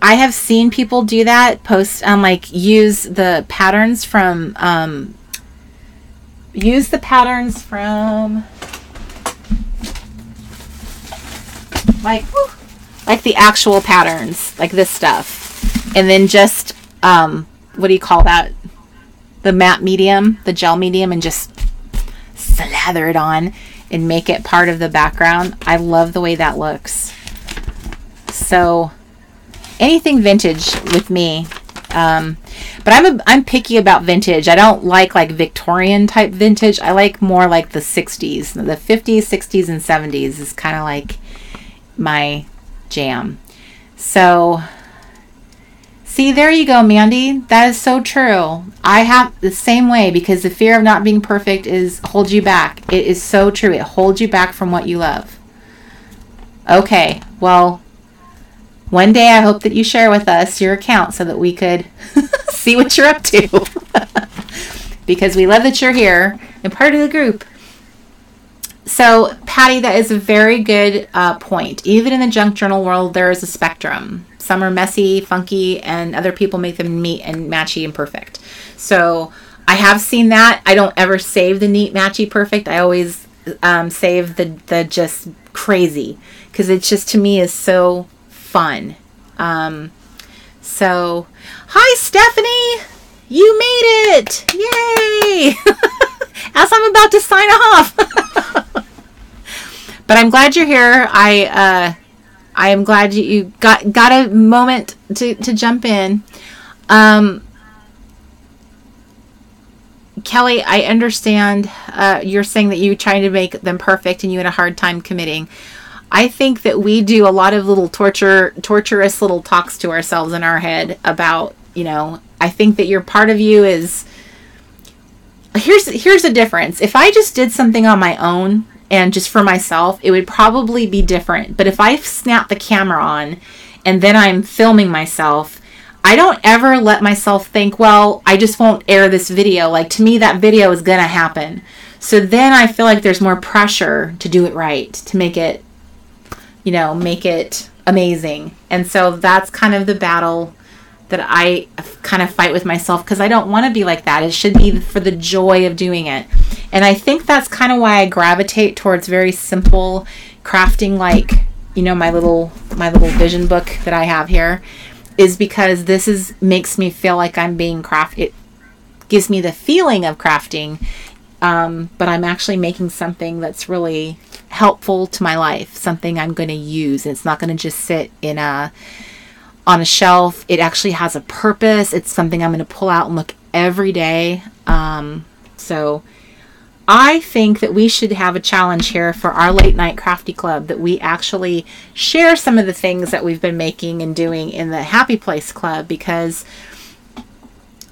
have seen people do that. Post use the patterns from like the actual patterns, like this stuff, and then just what do you call that? The matte medium, the gel medium, and just slather it on and make it part of the background. I love the way that looks. So anything vintage with me. But I'm picky about vintage. I don't like Victorian type vintage. I like more like the 60s, the 50s, 60s, and 70s is kind of like my jam. So see, there you go, Mandy. That is so true. I have the same way, because the fear of not being perfect holds you back. It is so true. It holds you back from what you love. Okay, well, one day I hope that you share with us your account so that we could see what you're up to. Because we love that you're here and part of the group. So, Patty, that is a very good point. Even in the junk journal world, there is a spectrum. Some are messy, funky, and other people make them neat and matchy and perfect. So, I have seen that. I don't ever save the neat, matchy, perfect. I always save the just crazy, because it just, to me, is so fun. So, hi, Stephanie! You made it! Yay! As I'm about to sign off. But I'm glad you're here. I am glad you got a moment to jump in. Kelly, I understand you're saying that you're trying to make them perfect and you had a hard time committing. I think that we do a lot of little torturous little talks to ourselves in our head about, I think that your part of you is, here's the difference. If I just did something on my own and just for myself, it would probably be different. But if I snap the camera on and then I'm filming myself, I don't ever let myself think, well, I just won't air this video. Like, to me, that video is going to happen. So then I feel like there's more pressure to do it right, to make it, make it amazing. And so that's kind of the battle that I kind of fight with myself, because I don't want to be like that. It should be for the joy of doing it. And I think that's kind of why I gravitate towards very simple crafting, like, my little vision book that I have here, is because this makes me feel like I'm being crafted. It gives me the feeling of crafting, but I'm actually making something that's really helpful to my life, something I'm going to use. And it's not going to just sit on a shelf. It actually has a purpose. It's something I'm going to pull out and look every day. So I think that we should have a challenge here for our late night crafty club, that we actually share some of the things that we've been making and doing in the Happy Place Club, because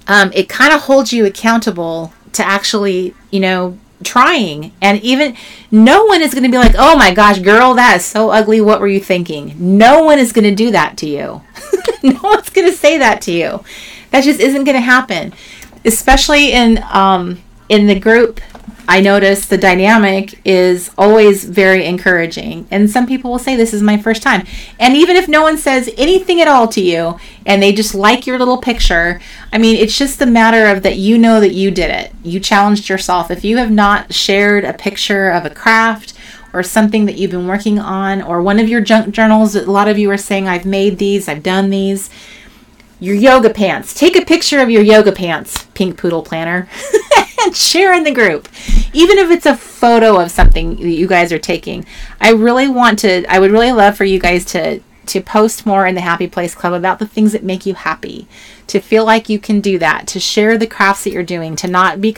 it kind of holds you accountable to actually, trying. And even no one is going to be like, oh my gosh, girl, that is so ugly. What were you thinking? No one is going to do that to you. No one's going to say that to you. That just isn't going to happen. Especially in the group, I notice the dynamic is always very encouraging. And some people will say, this is my first time. And even if no one says anything at all to you and they just like your little picture, I mean, it's just a matter of that you know that you did it. You challenged yourself. If you have not shared a picture of a craft or something that you've been working on, or one of your junk journals, a lot of you are saying, I've made these, I've done these. Your yoga pants. Take a picture of your yoga pants, Pink Poodle Planner, and share in the group. Even if it's a photo of something that you guys are taking. I would really love for you guys to post more in the Happy Place Club about the things that make you happy. To feel like you can do that. To share the crafts that you're doing. To not be,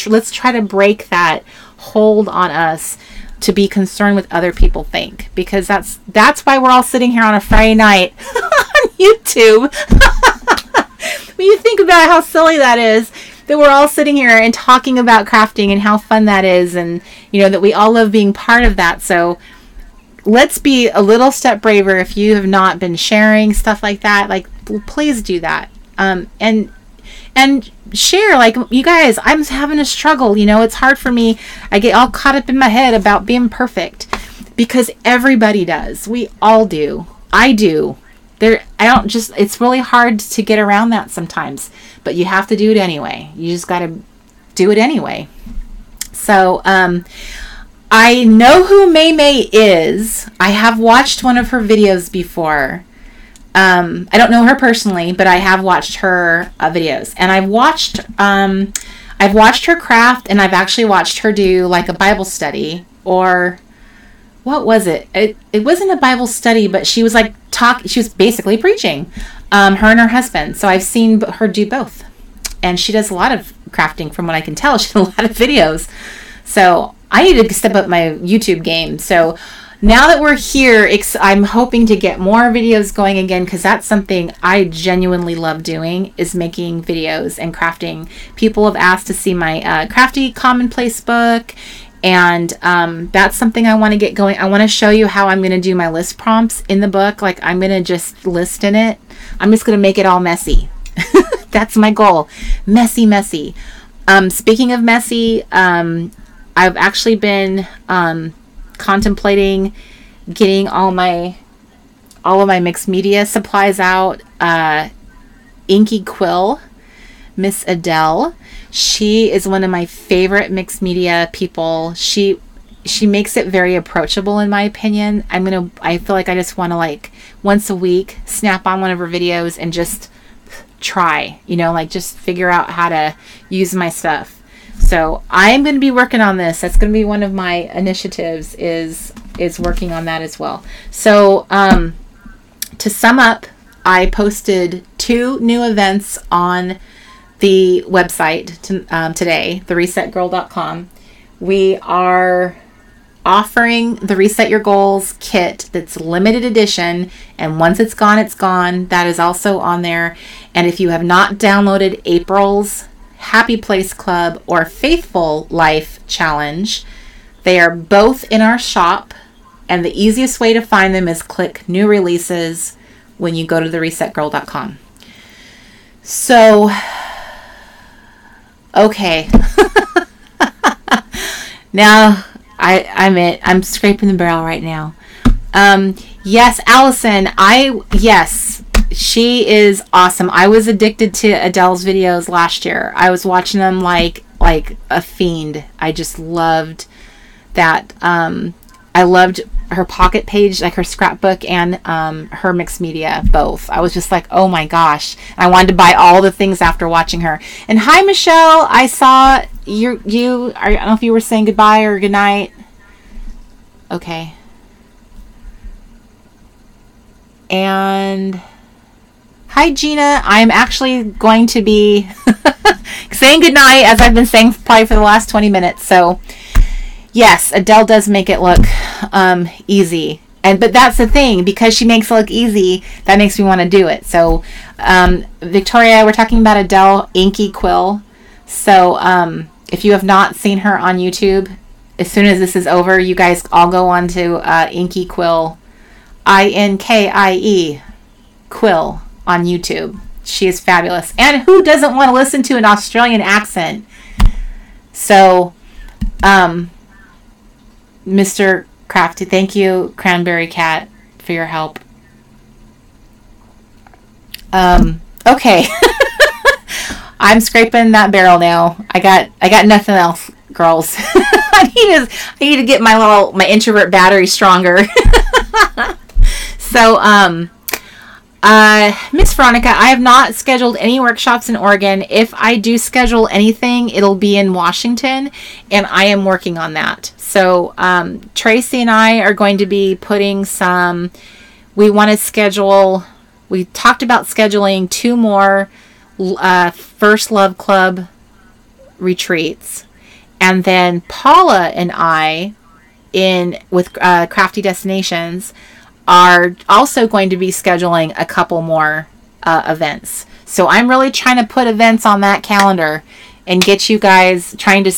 let's try to break that hold on us to be concerned with other people think. Because that's why we're all sitting here on a Friday night on YouTube. When you think about how silly that is, that we're all sitting here and talking about crafting and how fun that is, and that we all love being part of that. So let's be a little step braver. If you have not been sharing stuff like that, please do that. And share, you guys, I'm having a struggle. It's hard for me. I get all caught up in my head about being perfect, because everybody does. We all do. I do. It's really hard to get around that sometimes, but you have to do it anyway. You just got to do it anyway. So, I know who May May is. I have watched one of her videos before. I don't know her personally, but I have watched her videos, and I've watched her craft, and I've actually watched her do a Bible study, or what was it? It wasn't a Bible study, but she was she was basically preaching, her and her husband. So I've seen her do both, and she does a lot of crafting from what I can tell. She does a lot of videos. So I need to step up my YouTube game. So now that we're here, I'm hoping to get more videos going again, because that's something I genuinely love doing, is making videos and crafting. People have asked to see my Crafty Commonplace book, and that's something I want to get going. I want to show you how I'm going to do my list prompts in the book. I'm going to just list in it. I'm just going to make it all messy. That's my goal. Messy, messy. Speaking of messy, I've actually been contemplating getting all of my mixed media supplies out. Inky Quill, Miss Adele, she is one of my favorite mixed media people. She makes it very approachable, in my opinion. I feel like I just want to once a week snap on one of her videos and just try, just figure out how to use my stuff. So I'm going to be working on this. That's going to be one of my initiatives, is working on that as well. So to sum up, I posted 2 new events on the website today, TheResetGirl.com. We are offering the Reset Your Goals kit that's limited edition, and once it's gone, it's gone. That is also on there. And if you have not downloaded April's Happy Place Club or Faithful Life Challenge, they are both in our shop, and the easiest way to find them is click New Releases when you go to TheResetGirl.com. So, okay. Now, I'm scraping the barrel right now. Yes, Allison, yes, she is awesome. I was addicted to Adele's videos last year. I was watching them like a fiend. I just loved that. I loved her pocket page, her scrapbook, and her mixed media, both. I was just like, oh my gosh. I wanted to buy all the things after watching her. And hi, Michelle. I saw you. I don't know if you were saying goodbye or goodnight. Okay. And Hi, Gina. I'm actually going to be saying goodnight, as I've been saying probably for the last 20 minutes. So, yes, Adele does make it look easy. But that's the thing, because she makes it look easy, that makes me want to do it. So, Victoria, we're talking about Adele Inky Quill. So, if you have not seen her on YouTube, as soon as this is over, you guys all go on to Inky Quill, INKIE Quill on YouTube. She is fabulous. And who doesn't want to listen to an Australian accent? So, Mr. Crafty, thank you, Cranberry Cat, for your help. Okay. I'm scraping that barrel now. I got nothing else, girls. I need to get my introvert battery stronger. So, Miss Veronica, I have not scheduled any workshops in Oregon. If I do schedule anything, it'll be in Washington, and I am working on that. So, Tracy and I are going to be putting we talked about scheduling 2 more First Love Club retreats. And then Paula and I, with Crafty Destinations, are also going to be scheduling a couple more events. So I'm really trying to put events on that calendar and get you guys, trying to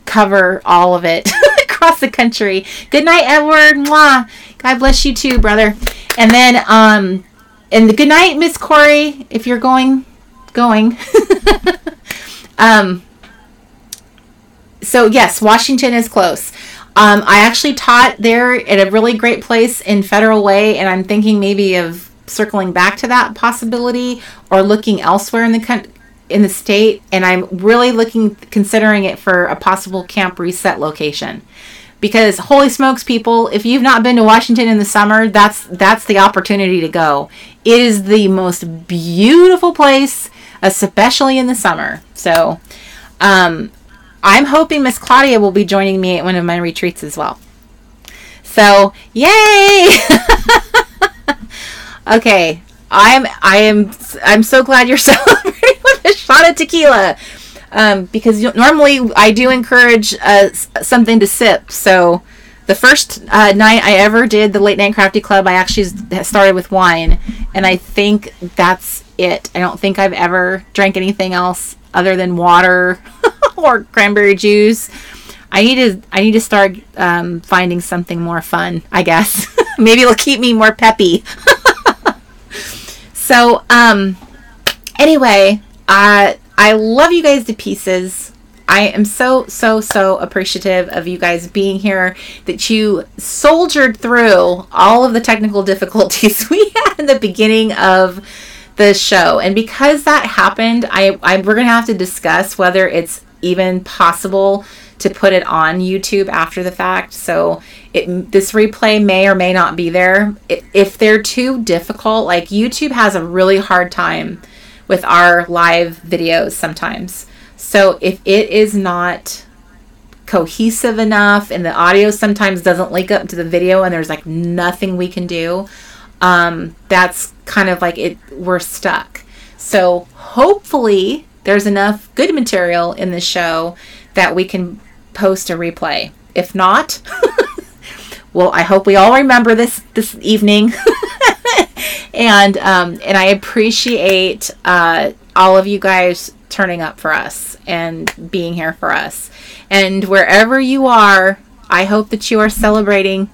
cover all of it across the country. Good night, Edward. Mwah. God bless you too, brother. And then, and good night, Miss Corey, if you're going. So yes, Washington is close. I actually taught there at a really great place in Federal Way, and I'm thinking maybe of circling back to that possibility or looking elsewhere in the state. And I'm really considering it for a possible Camp Reset location, because holy smokes, people, if you've not been to Washington in the summer, that's the opportunity to go. It is the most beautiful place, especially in the summer. So, I'm hoping Miss Claudia will be joining me at one of my retreats as well. So, yay! Okay, I'm so glad you're celebrating with a shot of tequila, because normally I do encourage something to sip. So, the first night I ever did the Late Night Crafty Club, I actually started with wine, and I think that's it. I don't think I've ever drank anything else other than water or cranberry juice. I need to start finding something more fun, I guess. Maybe it'll keep me more peppy. So, anyway, I love you guys to pieces. I am so appreciative of you guys being here, that you soldiered through all of the technical difficulties we had in the beginning of the show. And because that happened, we're going to have to discuss whether it's even possible to put it on YouTube after the fact. So this replay may or may not be there. If they're too difficult, like YouTube has a really hard time with our live videos sometimes. So if it is not cohesive enough and the audio sometimes doesn't link up to the video and there's like nothing we can do, that's kind of like we're stuck. So hopefully there's enough good material in the show that we can post a replay. If not, well, I hope we all remember this evening. and I appreciate all of you guys turning up for us and being here for us. And wherever you are, I hope that you are celebrating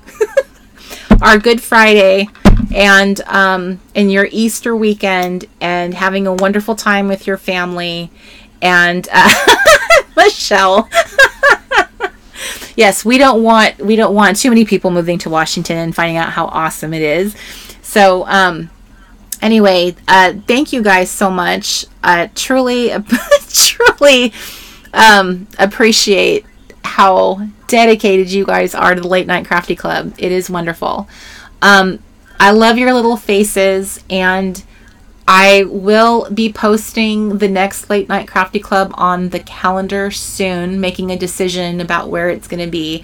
our Good Friday and in your Easter weekend and having a wonderful time with your family. And Michelle, yes, we don't want too many people moving to Washington and finding out how awesome it is. So anyway, thank you guys so much. Truly appreciate how dedicated you guys are to the Late Night Crafty Club. It is wonderful. I love your little faces, and I will be posting the next Late Night Crafty Club on the calendar soon, making a decision about where it's going to be.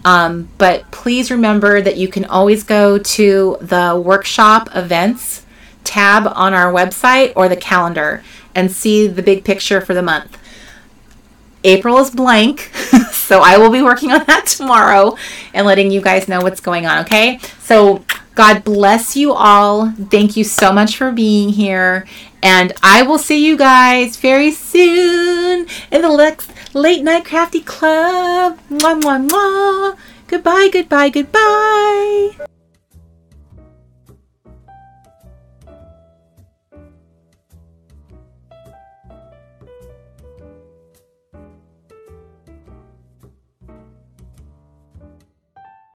But please remember that you can always go to the workshop events tab on our website or the calendar and see the big picture for the month. April is blank, so I will be working on that tomorrow and letting you guys know what's going on, okay? So God bless you all. Thank you so much for being here. And I will see you guys very soon in the Late Night Crafty Club. Mwah, mwah, mwah. Goodbye, goodbye, goodbye.